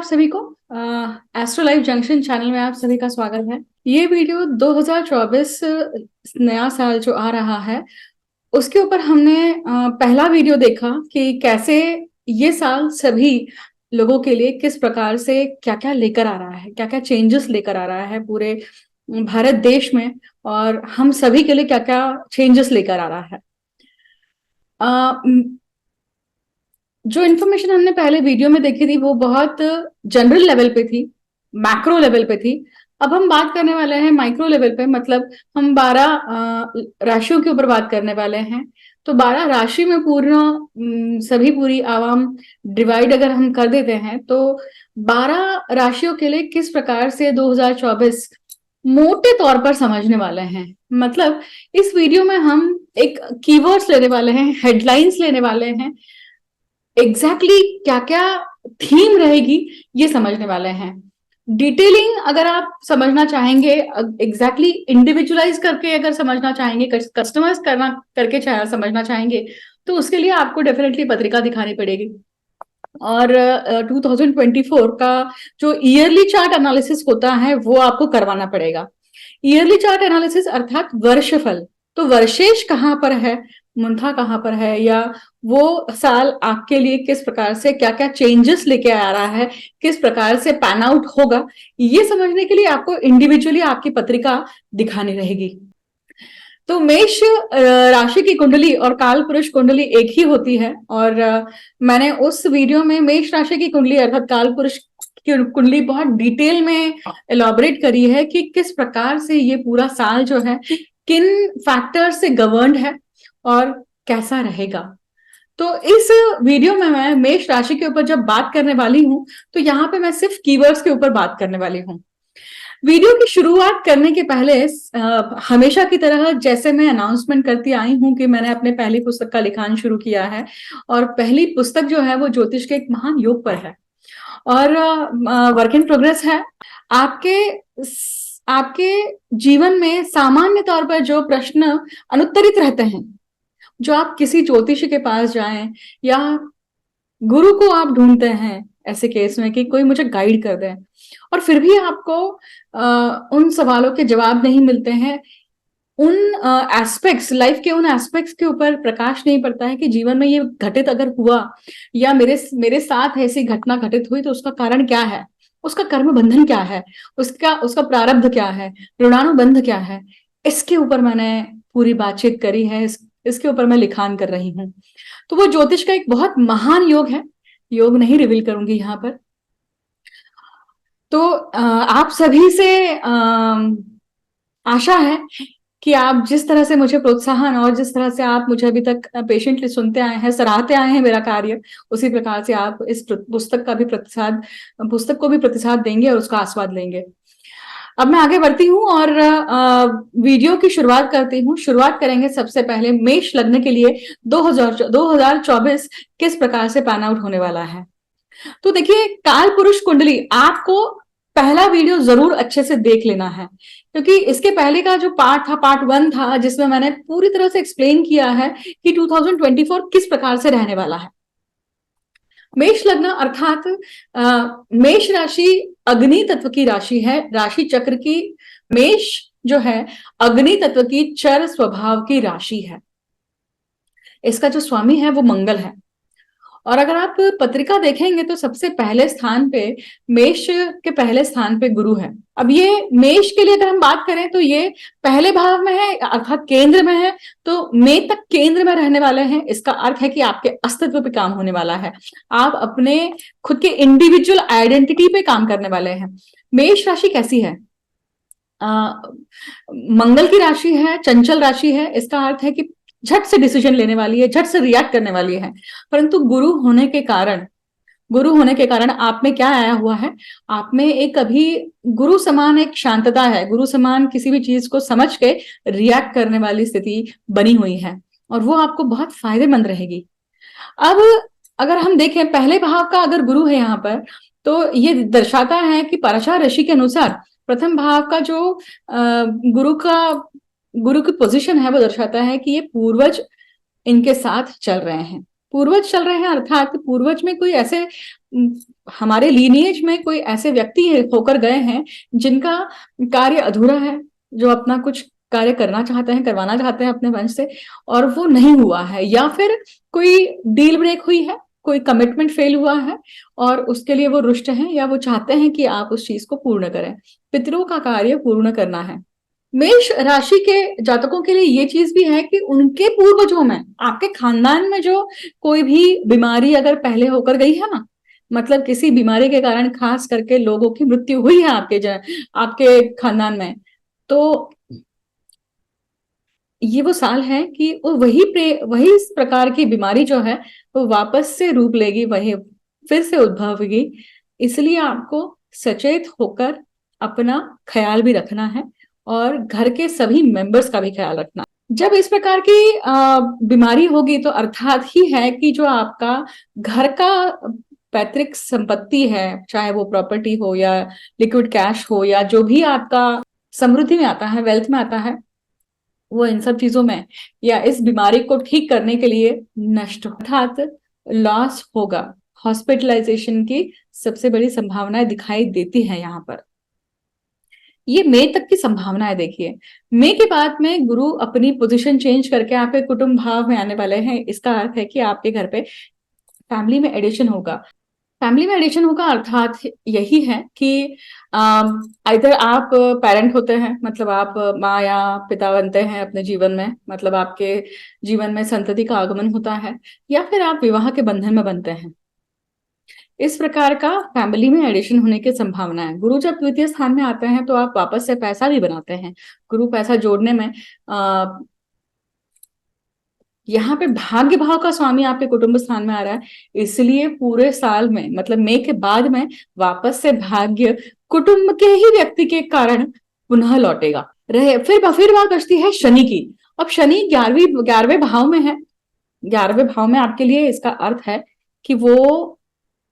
आप सभी को एस्ट्रो लाइफ जंक्शन चैनल में आप सभी का स्वागत है। ये वीडियो 2024 नया साल जो आ रहा है उसके ऊपर हमने पहला वीडियो देखा कि कैसे ये साल सभी लोगों के लिए किस प्रकार से क्या क्या लेकर आ रहा है, क्या क्या चेंजेस लेकर आ रहा है पूरे भारत देश में, और हम सभी के लिए क्या क्या चेंजेस लेकर आ रहा है। जो इन्फॉर्मेशन हमने पहले वीडियो में देखी थी वो बहुत जनरल लेवल पे थी, मैक्रो लेवल पे थी। अब हम बात करने वाले हैं माइक्रो लेवल पे, मतलब हम 12 राशियों के ऊपर बात करने वाले हैं। तो 12 राशि में पूर्ण सभी पूरी आवाम डिवाइड अगर हम कर देते हैं तो 12 राशियों के लिए किस प्रकार से 2024 मोटे तौर पर समझने वाले हैं। मतलब इस वीडियो में हम एक कीवर्ड्स लेने वाले हैं, हेडलाइंस लेने वाले हैं, एग्जैक्टली क्या क्या थीम रहेगी ये समझने वाले हैं। डिटेलिंग अगर आप समझना चाहेंगे, एग्जैक्टली इंडिविजुअलाइज करके अगर समझना चाहेंगे, कस्टमाइज करना करके समझना चाहेंगे, तो उसके लिए आपको डेफिनेटली पत्रिका दिखानी पड़ेगी। और 2024 का जो ईयरली चार्ट एनालिसिस होता है वो आपको करवाना पड़ेगा। ईयरली चार्ट एनालिसिस अर्थात वर्षफल, तो वर्षेश कहाँ पर है, मुंथा कहाँ पर है, या वो साल आपके लिए किस प्रकार से क्या क्या चेंजेस लेके आ रहा है, किस प्रकार से पैन आउट होगा, ये समझने के लिए आपको इंडिविजुअली आपकी पत्रिका दिखानी रहेगी। तो मेष राशि की कुंडली और काल पुरुष कुंडली एक ही होती है, और मैंने उस वीडियो में मेष राशि की कुंडली अर्थात काल पुरुष की कुंडली बहुत डिटेल में एलॉबरेट करी है कि किस प्रकार से ये पूरा साल जो है किन फैक्टर से गवर्न्ड है और कैसा रहेगा। तो इस वीडियो में मैं मेष राशि के ऊपर जब बात करने वाली हूं तो यहाँ पे मैं सिर्फ कीवर्ड्स के ऊपर बात करने वाली हूँ। वीडियो की शुरुआत करने के पहले हमेशा की तरह जैसे मैं अनाउंसमेंट करती आई हूं कि मैंने अपने पहली पुस्तक का लिखान शुरू किया है, और पहली पुस्तक जो है वो ज्योतिष के एक महान योग पर है और वर्क इन प्रोग्रेस है। आपके आपके जीवन में सामान्य तौर पर जो प्रश्न अनुत्तरित रहते हैं, जो आप किसी ज्योतिषी के पास जाएं या गुरु को आप ढूंढते हैं ऐसे केस में कि कोई मुझे गाइड कर दे, और फिर भी आपको उन सवालों के जवाब नहीं मिलते हैं, उन एस्पेक्ट्स, लाइफ के उन एस्पेक्ट्स के ऊपर प्रकाश नहीं पड़ता है कि जीवन में ये घटित अगर हुआ या मेरे मेरे साथ ऐसी घटना घटित हुई तो उसका कारण क्या है, उसका कर्म बंधन क्या है, उसका उसका प्रारब्ध क्या है, ऋणानुबंध क्या है, इसके ऊपर मैंने पूरी बातचीत करी है। इसके ऊपर मैं लिखान कर रही हूँ। तो वो ज्योतिष का एक बहुत महान योग है, योग नहीं रिवील करूंगी यहाँ पर। तो आप सभी से आशा है कि आप जिस तरह से मुझे प्रोत्साहन और जिस तरह से आप मुझे अभी तक पेशेंटली सुनते आए हैं, सराहते आए हैं मेरा कार्य, उसी प्रकार से आप इस पुस्तक को भी प्रतिसाद देंगे और उसका आस्वाद लेंगे। अब मैं आगे बढ़ती हूँ और वीडियो की शुरुआत करती हूँ। शुरुआत करेंगे सबसे पहले मेष लग्न के लिए 2024 किस प्रकार से पैन आउट होने वाला है। तो देखिए, काल पुरुष कुंडली आपको पहला वीडियो जरूर अच्छे से देख लेना है, क्योंकि इसके पहले का जो पार्ट था, पार्ट 1 था, जिसमें मैंने पूरी तरह से एक्सप्लेन किया है कि 2024 किस प्रकार से रहने वाला है। मेष लग्न अर्थात मेष राशि अग्नि तत्व की राशि है। राशि चक्र की मेष जो है अग्नि तत्व की चर स्वभाव की राशि है। इसका जो स्वामी है वो मंगल है। और अगर आप पत्रिका देखेंगे तो सबसे पहले स्थान पे, मेष के पहले स्थान पे गुरु है। अब ये मेष के लिए अगर हम बात करें तो ये पहले भाव में है अर्थात केंद्र में है, तो मई तक केंद्र में रहने वाले हैं। इसका अर्थ है कि आपके अस्तित्व पे काम होने वाला है, आप अपने खुद के इंडिविजुअल आइडेंटिटी पे काम करने वाले हैं। मेष राशि कैसी है? मंगल की राशि है, चंचल राशि है। इसका अर्थ है कि झट से डिसीजन लेने वाली है, झट से रिएक्ट करने वाली है। परंतु गुरु होने के कारण आप में क्या आया हुआ है, आप में एक अभी गुरु समान एक शांतता है, गुरु समान किसी भी चीज को समझ के रिएक्ट करने वाली स्थिति बनी हुई है, और वो आपको बहुत फायदेमंद रहेगी। अब अगर हम देखें पहले भाव का अगर गुरु है यहाँ पर, तो ये दर्शाता है कि पराशर ऋषि के अनुसार प्रथम भाव का जो गुरु की पोजीशन है वो दर्शाता है कि ये पूर्वज इनके साथ चल रहे हैं। पूर्वज चल रहे हैं, अर्थात पूर्वज में कोई ऐसे हमारे लीनिएज में कोई ऐसे व्यक्ति होकर गए हैं जिनका कार्य अधूरा है, जो अपना कुछ कार्य करना चाहते हैं, करवाना चाहते हैं अपने वंश से, और वो नहीं हुआ है, या फिर कोई डील ब्रेक हुई है, कोई कमिटमेंट फेल हुआ है और उसके लिए वो रुष्ट हैं, या वो चाहते हैं कि आप उस चीज को पूर्ण करें। पितरों का कार्य पूर्ण करना है। मेष राशि के जातकों के लिए ये चीज भी है कि उनके पूर्वजों में, आपके खानदान में जो कोई भी बीमारी अगर पहले होकर गई है ना, मतलब किसी बीमारी के कारण खास करके लोगों की मृत्यु हुई है आपके खानदान में, तो ये वो साल है कि वो वही इस प्रकार की बीमारी जो है वो वापस से रूप लेगी, वही फिर से उद्भव होगी। इसलिए आपको सचेत होकर अपना ख्याल भी रखना है और घर के सभी मेंबर्स का भी ख्याल रखना है। जब इस प्रकार की बीमारी होगी तो अर्थात ही है कि जो आपका घर का पैतृक संपत्ति है, चाहे वो प्रॉपर्टी हो या लिक्विड कैश हो या जो भी आपका समृद्धि में आता है, वेल्थ में आता है, वो इन सब चीजों में या इस बीमारी को ठीक करने के लिए नष्ट अर्थात लॉस होगा। हॉस्पिटलाइजेशन की सबसे बड़ी संभावनाएं दिखाई देती है यहाँ पर। ये मई तक की संभावना है। देखिए, मई के बाद में गुरु अपनी पोजीशन चेंज करके आपके कुटुंब भाव में आने वाले हैं। इसका अर्थ है कि आपके घर पे फैमिली में एडिशन होगा। फैमिली में एडिशन होगा अर्थात यही है कि इधर आप पेरेंट होते हैं, मतलब आप माँ या पिता बनते हैं अपने जीवन में, मतलब आपके जीवन में संतति का आगमन होता है, या फिर आप विवाह के बंधन में बनते हैं। इस प्रकार का फैमिली में एडिशन होने की संभावना है। गुरु जब द्वितीय स्थान में आते हैं तो आप वापस से पैसा भी बनाते हैं। गुरु पैसा जोड़ने में यहाँ पे भाग्य भाव का स्वामी आपके कुटुंब स्थान में आ रहा है, इसलिए पूरे साल में, मतलब मई के बाद में वापस से भाग्य कुटुंब के ही व्यक्ति के कारण पुनः लौटेगा। रहे फिर बात बचती है शनि की। अब शनि 11वें भाव में है। 11वें भाव में आपके लिए इसका अर्थ है कि वो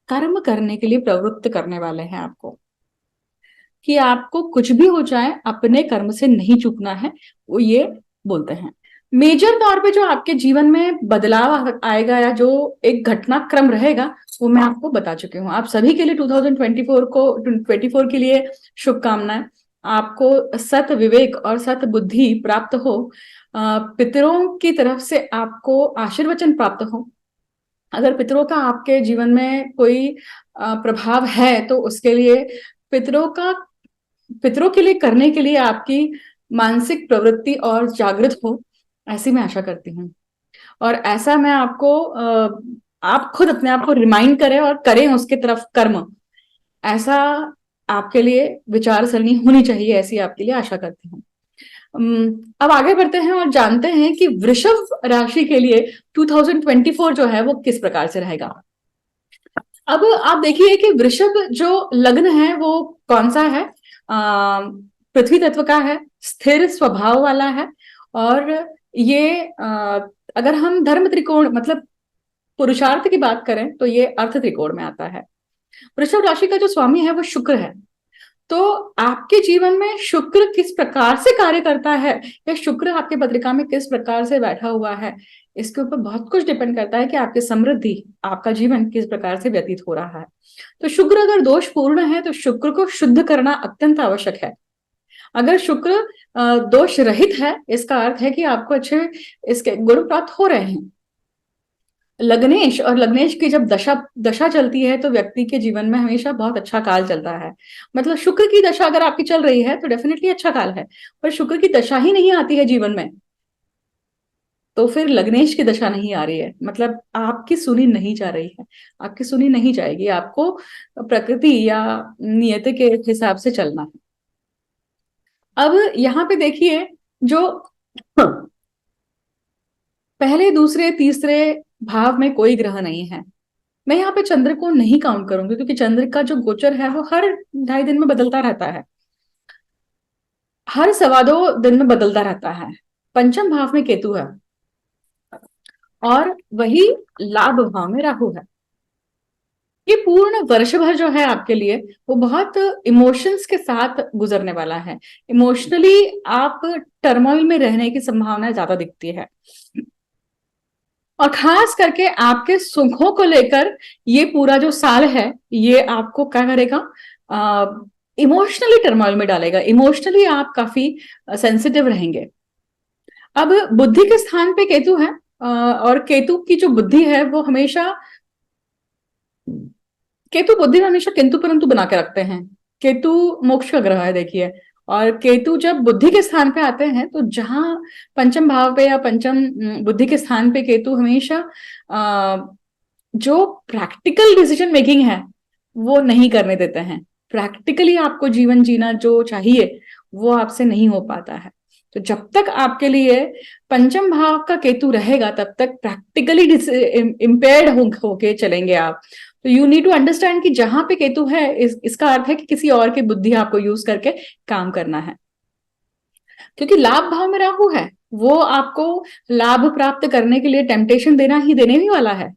कर्म करने के लिए प्रवृत्त करने वाले हैं आपको, कि आपको कुछ भी हो जाए अपने कर्म से नहीं चूकना है, वो ये बोलते हैं। मेजर तौर पे जो आपके जीवन में बदलाव आएगा या जो एक घटनाक्रम रहेगा वो मैं आपको बता चुकी हूँ। आप सभी के लिए 2024 के लिए शुभकामनाएं। आपको सत विवेक और सत बुद्धि प्राप्त हो, पितरों की तरफ से आपको आशीर्वचन प्राप्त हो। अगर पितरों का आपके जीवन में कोई प्रभाव है तो उसके लिए पितरों के लिए करने के लिए आपकी मानसिक प्रवृत्ति और जागृत हो, ऐसी मैं आशा करती हूँ। और ऐसा मैं आपको आप खुद अपने आप को रिमाइंड करें और करें उसके तरफ कर्म, ऐसा आपके लिए विचार सरणी होनी चाहिए, ऐसी आपके लिए आशा करती हूँ। अब आगे बढ़ते हैं और जानते हैं कि वृषभ राशि के लिए 2024 जो है वो किस प्रकार से रहेगा। अब आप देखिए कि वृषभ जो लग्न है वो कौन सा है, पृथ्वी तत्व का है, स्थिर स्वभाव वाला है, और ये अगर हम धर्म त्रिकोण मतलब पुरुषार्थ की बात करें तो ये अर्थ त्रिकोण में आता है। वृषभ राशि का जो स्वामी है वो शुक्र है। तो आपके जीवन में शुक्र किस प्रकार से कार्य करता है या शुक्र आपके पत्रिका में किस प्रकार से बैठा हुआ है, इसके ऊपर बहुत कुछ डिपेंड करता है कि आपकी समृद्धि, आपका जीवन किस प्रकार से व्यतीत हो रहा है। तो शुक्र अगर दोषपूर्ण है तो शुक्र को शुद्ध करना अत्यंत आवश्यक है। अगर शुक्र दोष रहित है, इसका अर्थ है कि आपको अच्छे इसके गुण प्राप्त हो रहे हैं। लग्नेश की जब दशा चलती है तो व्यक्ति के जीवन में हमेशा बहुत अच्छा काल चलता है। मतलब शुक्र की दशा अगर आपकी चल रही है तो डेफिनेटली अच्छा काल है, पर शुक्र की दशा ही नहीं आती है जीवन में तो फिर लग्नेश की दशा नहीं आ रही है, मतलब आपकी सुनी नहीं जा रही है, आपकी सुनी नहीं जाएगी। आपको प्रकृति या नियति के हिसाब से चलना है। अब यहाँ पे देखिए, जो पहले दूसरे तीसरे भाव में कोई ग्रह नहीं है। मैं यहाँ पे चंद्र को नहीं काउंट करूंगी क्योंकि चंद्र का जो गोचर है वो हर 2.5 दिन में बदलता रहता है, हर 2.25 दिन में बदलता रहता है। पंचम भाव में केतु है और वही लाभ भाव में राहु है। ये पूर्ण वर्ष भर जो है आपके लिए वो बहुत इमोशंस के साथ गुजरने वाला है। इमोशनली आप टर्मोइल में रहने की संभावना ज्यादा दिखती है और खास करके आपके सुखों को लेकर ये पूरा जो साल है ये आपको क्या करेगा, इमोशनली टर्मोइल में डालेगा। इमोशनली आप काफी सेंसिटिव रहेंगे। अब बुद्धि के स्थान पे केतु है, और केतु की जो बुद्धि है वो हमेशा, केतु बुद्धि में हमेशा किंतु परंतु बना के रखते हैं। केतु मोक्ष का ग्रह है देखिए, और केतु जब बुद्धि के स्थान पे आते हैं तो जहां पंचम भाव पे या पंचम बुद्धि के स्थान पे केतु हमेशा जो प्रैक्टिकल डिसीजन मेकिंग है वो नहीं करने देते हैं। प्रैक्टिकली आपको जीवन जीना जो चाहिए वो आपसे नहीं हो पाता है। तो जब तक आपके लिए पंचम भाव का केतु रहेगा तब तक प्रैक्टिकली इम्पेयर्ड होके चलेंगे आप। तो यू नीड टू अंडरस्टैंड कि जहां पे केतु है इसका अर्थ है कि किसी और की बुद्धि आपको यूज करके काम करना है। क्योंकि लाभ भाव में राहु है, वो आपको लाभ प्राप्त करने के लिए टेम्पटेशन देने ही वाला है।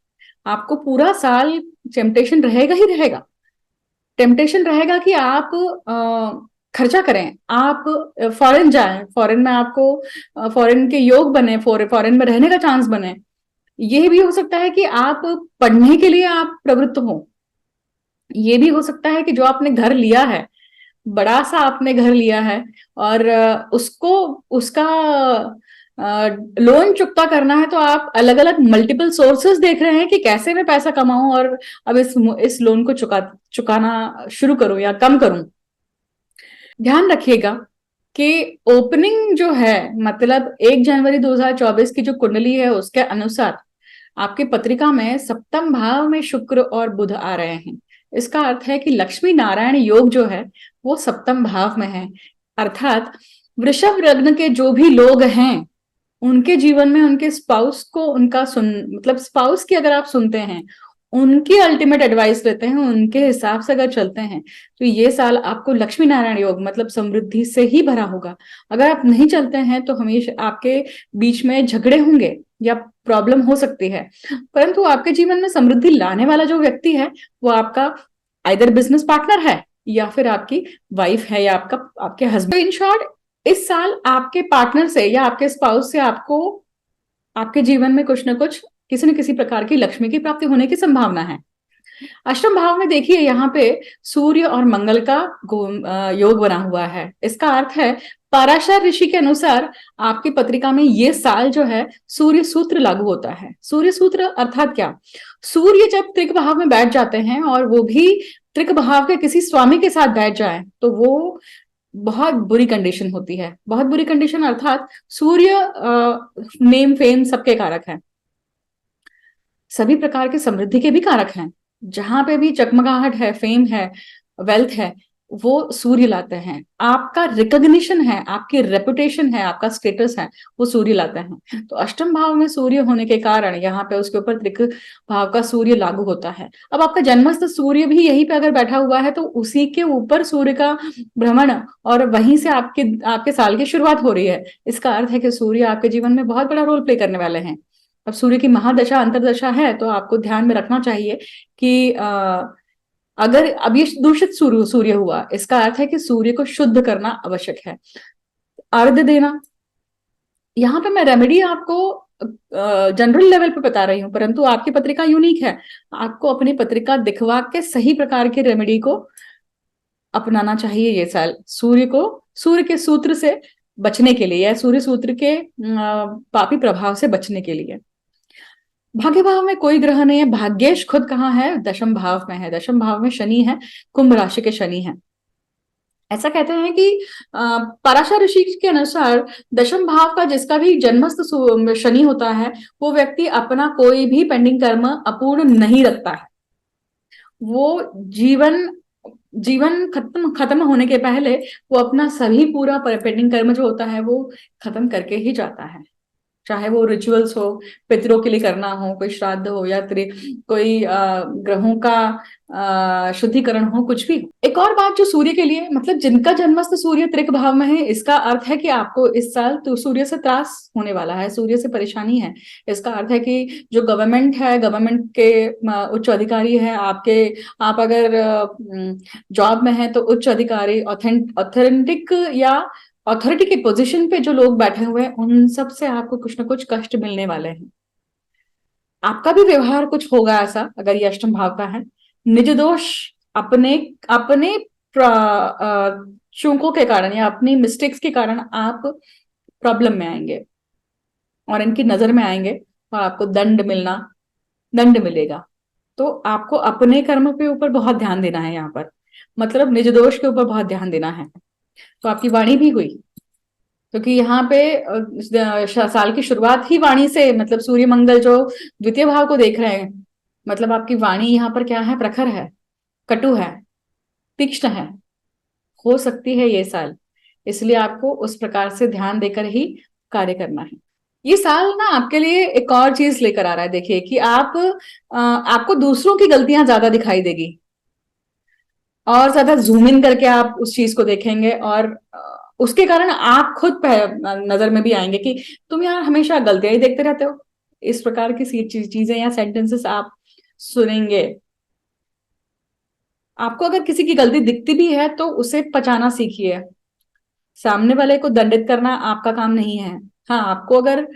आपको पूरा साल टेम्पटेशन रहेगा ही रहेगा। टेम्पटेशन रहेगा कि आप खर्चा करें, आप फॉरेन जाएं, फॉरेन में आपको फॉरेन के योग बने, फॉरेन में रहने का चांस बने। ये भी हो सकता है कि आप पढ़ने के लिए आप प्रवृत्त हो। ये भी हो सकता है कि जो आपने घर लिया है, बड़ा सा आपने घर लिया है और उसको उसका लोन चुकता करना है, तो आप अलग अलग मल्टीपल सोर्सेस देख रहे हैं कि कैसे मैं पैसा कमाऊं और अब इस लोन को चुकाना शुरू करूं या कम करूं। ध्यान रखिएगा कि ओपनिंग जो है, मतलब 1 जनवरी 2024 की जो कुंडली है उसके अनुसार आपकी पत्रिका में सप्तम भाव में शुक्र और बुध आ रहे हैं। इसका अर्थ है कि लक्ष्मी नारायण योग जो है वो सप्तम भाव में है। अर्थात वृषभ लग्न के जो भी लोग हैं उनके जीवन में उनके स्पाउस को मतलब स्पाउस की अगर आप सुनते हैं, उनकी अल्टीमेट एडवाइस लेते हैं, उनके हिसाब से अगर चलते हैं तो ये साल आपको लक्ष्मी नारायण योग मतलब समृद्धि से ही भरा होगा। अगर आप नहीं चलते हैं तो हमेशा आपके बीच में झगड़े होंगे या प्रॉब्लम हो सकती है, परंतु आपके जीवन में समृद्धि लाने वाला जो व्यक्ति है वो आपका आइदर बिजनेस पार्टनर है या फिर आपकी वाइफ है या आपके हस्बैंड। इन शॉर्ट, इस साल आपके पार्टनर से या आपके स्पाउस से आपको आपके जीवन में कुछ ना कुछ किसी न किसी प्रकार की लक्ष्मी की प्राप्ति होने की संभावना है। अष्टम भाव में देखिए यहाँ पे सूर्य और मंगल का योग बना हुआ है। इसका अर्थ है पराशर ऋषि के अनुसार आपकी पत्रिका में ये साल जो है सूर्य सूत्र लागू होता है। सूर्य सूत्र अर्थात क्या? सूर्य जब त्रिक भाव में बैठ जाते हैं और वो भी त्रिक भाव के किसी स्वामी के साथ बैठ जाए तो वो बहुत बुरी कंडीशन होती है। बहुत बुरी कंडीशन अर्थात सूर्य नेम फेम सबके कारक है, सभी प्रकार के समृद्धि के भी कारक हैं। जहां पे भी चकमगाहट है, फेम है, वेल्थ है, वो सूर्य लाते हैं। आपका रिकॉग्निशन है, आपकी रेपुटेशन है, आपका स्टेटस है, वो सूर्य लाते हैं। तो अष्टम भाव में सूर्य होने के कारण यहाँ पे उसके ऊपर त्रिक भाव का सूर्य लागू होता है। अब आपका जन्मस्थ सूर्य भी यहीं पे अगर बैठा हुआ है तो उसी के ऊपर सूर्य का भ्रमण और वहीं से आपके साल की शुरुआत हो रही है। इसका अर्थ है कि सूर्य आपके जीवन में बहुत बड़ा रोल प्ले करने वाले हैं। अब सूर्य की महादशा अंतरदशा है तो आपको ध्यान में रखना चाहिए कि अगर अब ये दूषित सूर्य हुआ, इसका अर्थ है कि सूर्य को शुद्ध करना आवश्यक है। अर्घ्य देना, यहाँ पे मैं रेमेडी आपको जनरल लेवल पे बता रही हूँ, परंतु आपकी पत्रिका यूनिक है। आपको अपनी पत्रिका दिखवा के सही प्रकार के रेमेडी को अपनाना चाहिए ये साल, सूर्य के सूत्र से बचने के लिए या सूर्य सूत्र के पापी प्रभाव से बचने के लिए। भाग्य भाव में कोई ग्रह नहीं है। भाग्येश खुद कहाँ है? दशम भाव में है। दशम भाव में शनि है, कुंभ राशि के शनि है। ऐसा कहते हैं कि पराशर ऋषि के अनुसार दशम भाव का जिसका भी जन्मस्थ शनि होता है वो व्यक्ति अपना कोई भी पेंडिंग कर्म अपूर्ण नहीं रखता है। वो जीवन खत्म होने के पहले वो अपना सभी पूरा पेंडिंग कर्म जो होता है वो खत्म करके ही जाता है। चाहे वो रिचुअल्स हो, पितरों के लिए करना हो, कोई श्राद्ध हो या कोई ग्रहों का शुद्धिकरण हो, कुछ भी। एक और बात जो सूर्य के लिए, मतलब जिनका जन्मस्थ सूर्य त्रिक भाव में है, इसका अर्थ है कि आपको इस साल तो सूर्य से त्रास होने वाला है, सूर्य से परेशानी है। इसका अर्थ है कि जो गवर्नमेंट है, गवर्नमेंट के उच्च अधिकारी है, आप अगर जॉब में है तो उच्च अधिकारी, ऑथेंटिक या अथॉरिटी की पोजीशन पे जो लोग बैठे हुए हैं उन सब से आपको कुछ ना कुछ कष्ट मिलने वाले हैं। आपका भी व्यवहार कुछ होगा ऐसा अगर ये अष्टम भाव का है। निज दोष अपने अपने चूकों के कारण या अपनी मिस्टेक्स के कारण आप प्रॉब्लम में आएंगे और इनकी नजर में आएंगे और आपको दंड मिलेगा। तो आपको अपने कर्म के ऊपर बहुत ध्यान देना है यहाँ पर, मतलब निज दोष के ऊपर बहुत ध्यान देना है। तो आपकी वाणी भी हुई, क्योंकि यहाँ पे साल की शुरुआत ही वाणी से, मतलब सूर्य मंगल जो द्वितीय भाव को देख रहे हैं, मतलब आपकी वाणी यहाँ पर क्या है, प्रखर है, कटु है, तीक्ष्ण है, हो सकती है ये साल। इसलिए आपको उस प्रकार से ध्यान देकर ही कार्य करना है। ये साल ना आपके लिए एक और चीज लेकर आ रहा है, देखिए कि आपको दूसरों की गलतियां ज्यादा दिखाई देगी और ज्यादा जूम इन करके आप उस चीज को देखेंगे और उसके कारण आप खुद नजर में भी आएंगे कि तुम यार हमेशा गलतियां ही देखते रहते हो। इस प्रकार की चीजें या सेंटेंसेस आप सुनेंगे। आपको अगर किसी की गलती दिखती भी है तो उसे पचाना सीखिए। सामने वाले को दंडित करना आपका काम नहीं है। हाँ, आपको अगर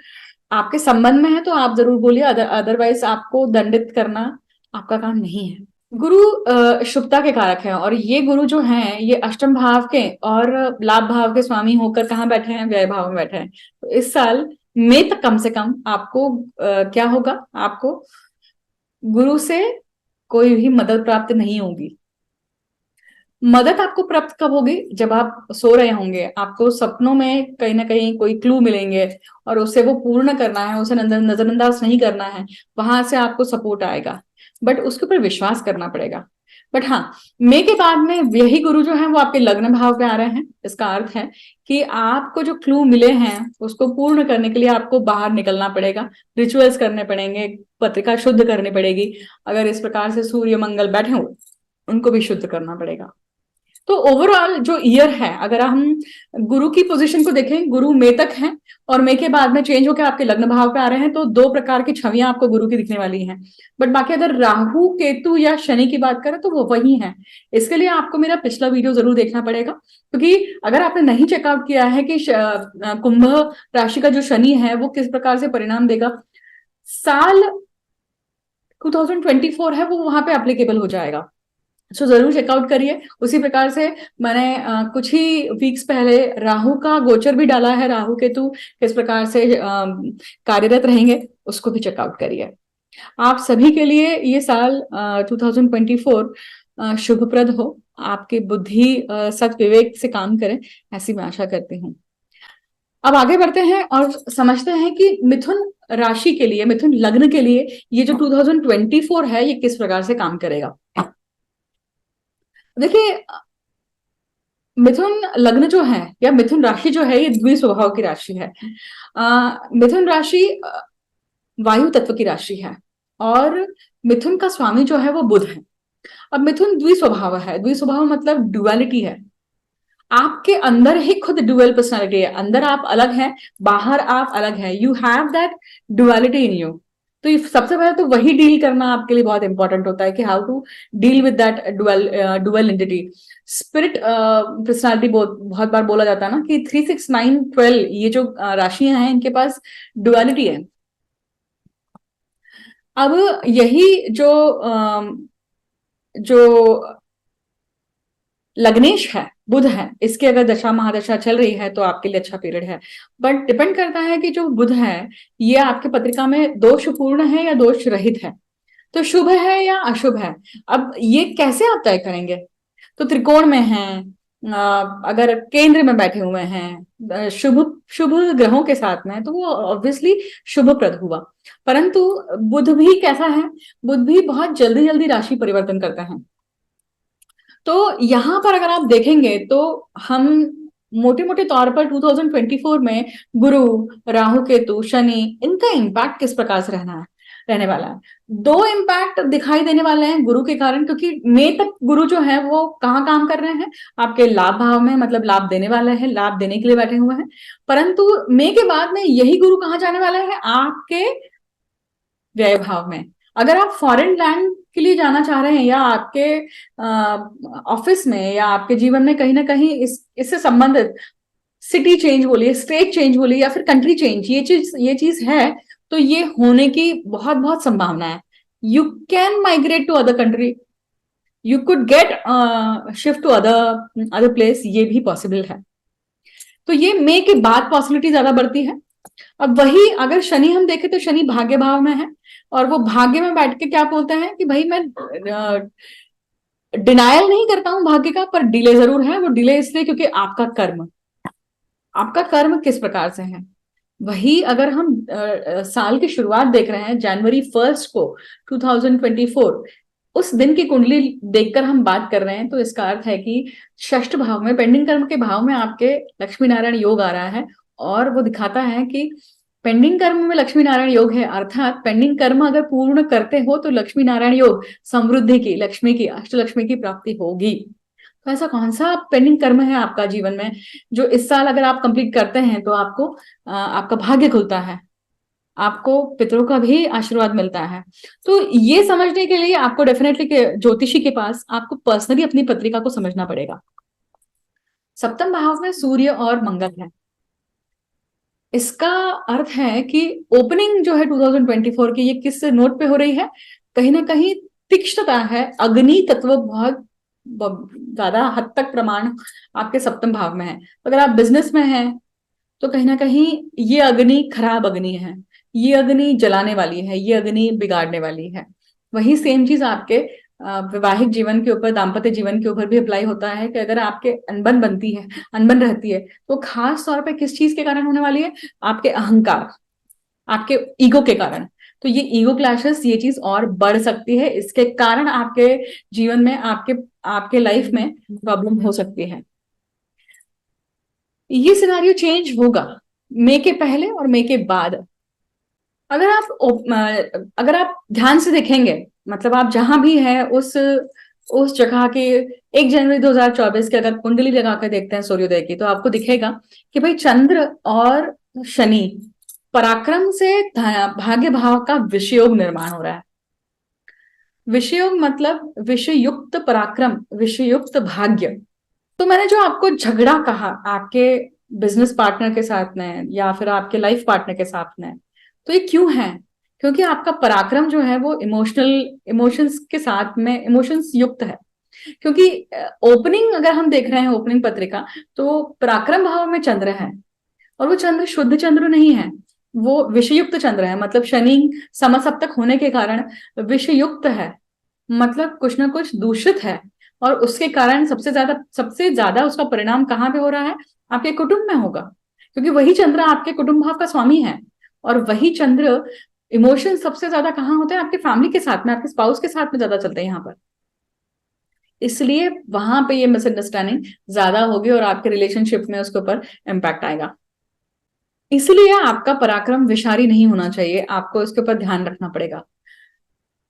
आपके संबंध में है तो आप जरूर बोलिए, अदरवाइज आपको दंडित करना आपका काम नहीं है। गुरु शुभता के कारक हैं और ये गुरु जो हैं ये अष्टम भाव के और लाभ भाव के स्वामी होकर कहाँ बैठे हैं, व्यय भाव में बैठे हैं। तो इस साल में तक कम से कम आपको क्या होगा, आपको गुरु से कोई भी मदद प्राप्त नहीं होगी। मदद आपको प्राप्त कब होगी, जब आप सो रहे होंगे, आपको सपनों में कहीं ना कहीं कोई क्लू मिलेंगे और उसे वो पूर्ण करना है, उसे नजरअंदाज नहीं करना है, वहां से आपको सपोर्ट आएगा। बट उसके ऊपर विश्वास करना पड़ेगा। बट हाँ, मई के बाद में यही गुरु जो है वो आपके लग्न भाव पे आ रहे हैं। इसका अर्थ है कि आपको जो क्लू मिले हैं उसको पूर्ण करने के लिए आपको बाहर निकलना पड़ेगा, रिचुअल्स करने पड़ेंगे, पत्रिका शुद्ध करनी पड़ेगी। अगर इस प्रकार से सूर्य मंगल बैठे हो उनको भी शुद्ध करना पड़ेगा। तो ओवरऑल जो ईयर है, अगर हम गुरु की पोजीशन को देखें, गुरु मई तक है और मई के बाद में चेंज होकर आपके लग्न भाव पे आ रहे हैं, तो दो प्रकार की छवियां आपको गुरु की दिखने वाली हैं। बट बाकी अगर राहु केतु या शनि की बात करें तो वो वही है। इसके लिए आपको मेरा पिछला वीडियो जरूर देखना पड़ेगा, क्योंकि अगर आपने नहीं चेकआउट किया है कि कुंभ राशि का जो शनि है वो किस प्रकार से परिणाम देगा, साल 2024 है वो वहां पे एप्लीकेबल हो जाएगा। सो जरूर चेकआउट करिए। उसी प्रकार से मैंने कुछ ही वीक्स पहले राहु का गोचर भी डाला है, राहु केतु किस प्रकार से कार्यरत रहेंगे उसको भी चेकआउट करिए। आप सभी के लिए ये साल 2024 शुभप्रद हो, आपकी बुद्धि सत विवेक से काम करे, ऐसी मैं आशा करती हूँ। अब आगे बढ़ते हैं और समझते हैं कि मिथुन राशि के लिए, मिथुन लग्न के लिए ये जो 2024 है ये किस प्रकार से काम करेगा। देखिए, मिथुन लग्न जो है या मिथुन राशि जो है ये द्विस्वभाव की राशि है। मिथुन राशि वायु तत्व की राशि है और मिथुन का स्वामी जो है वो बुध है। अब मिथुन द्विस्वभाव है, द्विस्वभाव मतलब डुअलिटी है। आपके अंदर ही खुद डुअल पर्सनालिटी है, अंदर आप अलग हैं, बाहर आप अलग हैं, you have that duality in you. तो सबसे पहले तो वही डील करना आपके लिए बहुत इंपॉर्टेंट होता है कि how to deal with that dual entity. Spirit personality बहुत बार बोला जाता है ना कि 3 6 9 12 ये जो राशियां हैं इनके पास डुअलिटी है। अब यही जो लग्नेश है, बुध है, इसकी अगर दशा महादशा चल रही है तो आपके लिए अच्छा पीरियड है। बट डिपेंड करता है कि जो बुध है ये आपके पत्रिका में दोषपूर्ण है या दोष रहित है, तो शुभ है या अशुभ है। अब ये कैसे आप तय करेंगे, तो त्रिकोण में है, अगर केंद्र में बैठे हुए हैं, शुभ शुभ ग्रहों के साथ में, तो वो ऑब्वियसली शुभप्रद हुआ। परंतु बुध भी कैसा है, बुध भी बहुत जल्दी जल्दी राशि परिवर्तन करते हैं। तो यहां पर अगर आप देखेंगे तो हम मोटे मोटे तौर पर 2024 में गुरु, राहु केतु, शनि, इनका इम्पैक्ट किस प्रकार से रहने वाला है। दो इम्पैक्ट दिखाई देने वाले हैं गुरु के कारण, क्योंकि मई तक गुरु जो है वो कहाँ काम कर रहे हैं, आपके लाभ भाव में, मतलब लाभ देने वाले हैं, लाभ देने के लिए बैठे हुए हैं। परंतु मई के बाद में यही गुरु कहाँ जाने वाला है, आपके व्यय भाव में। अगर आप फॉरेन लैंड के लिए जाना चाह रहे हैं या आपके ऑफिस में या आपके जीवन में कहीं ना कहीं इससे संबंधित सिटी चेंज बोलिए, स्टेट चेंज बोलिए या फिर कंट्री चेंज, ये चीज है, तो ये होने की बहुत बहुत संभावना है। You can migrate to other country, you could get shift to other other place, ये भी पॉसिबल है। तो ये मई के बाद पॉसिबिलिटी ज्यादा बढ़ती है। अब वही अगर शनि हम देखें तो शनि भाग्य भाव में है, और वो भाग्य में बैठ के क्या बोलते हैं कि भाई मैं डिनायल नहीं करता हूं भाग्य का, पर डिले जरूर है। वो डिले इसलिए क्योंकि आपका कर्म किस प्रकार से है। वही अगर हम साल की शुरुआत देख रहे हैं जनवरी 1 को 2024, उस दिन की कुंडली देखकर हम बात कर रहे हैं, तो इसका अर्थ है कि षष्ठ भाव में, पेंडिंग कर्म के भाव में आपके लक्ष्मी नारायण योग आ रहा है। और वो दिखाता है कि पेंडिंग कर्म में लक्ष्मी नारायण योग है, अर्थात पेंडिंग कर्म अगर पूर्ण करते हो तो लक्ष्मी नारायण योग, समृद्धि की, लक्ष्मी की, अष्टलक्ष्मी की प्राप्ति होगी। तो ऐसा कौन सा पेंडिंग कर्म है आपका जीवन में जो इस साल अगर आप कंप्लीट करते हैं तो आपको आपका भाग्य खुलता है, आपको पितरों का भी आशीर्वाद मिलता है। तो ये समझने के लिए आपको डेफिनेटली ज्योतिषी के पास आपको पर्सनली अपनी पत्रिका को समझना पड़ेगा। सप्तम भाव में सूर्य और मंगल है। इसका अर्थ है कि ओपनिंग जो है 2024 की, ये किस नोट पे हो रही है, कहीं ना कहीं तीक्ष्णता है, अग्नि तत्व बहुत ज्यादा हद तक प्रमाण आपके सप्तम भाव में है। अगर आप बिजनेस में हैं तो कहीं ना कहीं ये अग्नि खराब अग्नि है, ये अग्नि जलाने वाली है, ये अग्नि बिगाड़ने वाली है। वही सेम चीज आपके वैवाहिक जीवन के ऊपर, दाम्पत्य जीवन के ऊपर भी अप्लाई होता है कि अगर आपके अनबन बनती है, अनबन रहती है, तो खास तौर पे किस चीज के कारण होने वाली है, आपके अहंकार, आपके ईगो के कारण। तो ये ईगो क्लैशेस, ये चीज और बढ़ सकती है, इसके कारण आपके जीवन में, आपके आपके लाइफ में प्रॉब्लम हो सकती है। ये सिनारियो चेंज होगा मई के पहले और मई के बाद। अगर आप ध्यान से देखेंगे, मतलब आप जहां भी है उस जगह के 1 जनवरी 2024 के अगर कुंडली लगाकर देखते हैं सूर्योदय की, तो आपको दिखेगा कि भाई चंद्र और शनि पराक्रम से भाग्य भाव का विषयोग निर्माण हो रहा है। विषयोग मतलब विषयुक्त पराक्रम, विषयुक्त भाग्य। तो मैंने जो आपको झगड़ा कहा आपके बिजनेस पार्टनर के साथ में या फिर आपके लाइफ पार्टनर के साथ में, तो ये क्यों है? क्योंकि आपका पराक्रम जो है वो इमोशंस के साथ में, इमोशंस युक्त है। क्योंकि ओपनिंग अगर हम देख रहे हैं, ओपनिंग पत्रिका, तो पराक्रम भाव में चंद्र है, और वो चंद्र शुद्ध चंद्र नहीं है, वो विषयुक्त चंद्र है। मतलब शनि समसप्तक होने के कारण विषयुक्त है, मतलब कुछ ना कुछ दूषित है। और उसके कारण सबसे ज्यादा उसका परिणाम कहाँ पे हो रहा है? आपके कुटुंब में होगा, क्योंकि वही चंद्र आपके कुटुंब भाव का स्वामी है। और वही चंद्र इमोशन सबसे ज्यादा कहाँ होते हैं? आपके फैमिली के साथ में, आपके स्पाउस के साथ में ज्यादा चलते हैं यहाँ पर। इसलिए वहां पे ये मिसअंडरस्टैंडिंग ज्यादा होगी और आपके रिलेशनशिप में उसके ऊपर इम्पैक्ट आएगा। इसलिए आपका पराक्रम विषारी नहीं होना चाहिए, आपको इसके ऊपर ध्यान रखना पड़ेगा।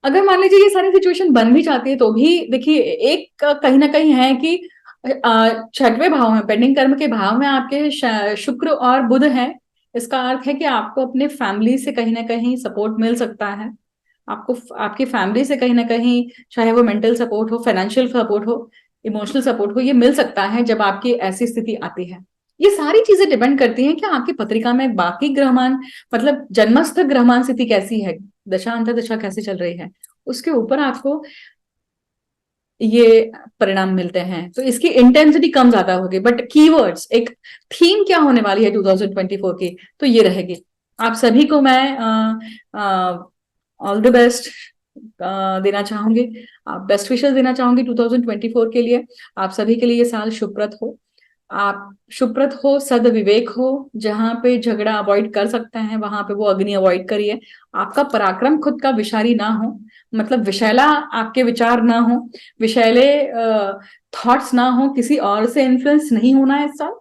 अगर मान लीजिए ये सारी सिचुएशन बन भी जाती है तो भी देखिए, एक कहीं ना कहीं है कि छठवें भाव में, पेंडिंग कर्म के भाव में आपके शुक्र और बुध है। इसका अर्थ है कि आपको अपने फैमिली से कहीं ना कहीं सपोर्ट मिल सकता है। आपको आपकी फैमिली से कहीं ना कहीं, चाहे वो मेंटल सपोर्ट हो, फाइनेंशियल सपोर्ट हो, इमोशनल सपोर्ट हो, ये मिल सकता है जब आपकी ऐसी स्थिति आती है। ये सारी चीजें डिपेंड करती हैं कि आपकी पत्रिका में बाकी ग्रहमान, मतलब जन्मस्थ ग्रहमान स्थिति कैसी है, दशा अंतर दशा कैसे चल रही है, उसके ऊपर आपको ये परिणाम मिलते हैं। तो इसकी इंटेंसिटी कम ज्यादा होगी, बट कीवर्ड्स, एक थीम क्या होने वाली है 2024 की, तो ये रहेगी। आप सभी को मैं ऑल द बेस्ट देना चाहूंगी, आप बेस्ट विशेस देना चाहूंगी 2024 के लिए। आप सभी के लिए ये साल शुभप्रद हो, आप शुभप्रद हो, सद विवेक हो, जहां पे झगड़ा अवॉइड कर सकते हैं वहां पे वो अग्नि अवॉइड करिए। आपका पराक्रम खुद का विषारी ना हो, मतलब विषैला आपके विचार ना हो, विषैले थॉट्स ना हो, किसी और से इन्फ्लुएंस नहीं होना है इस साल।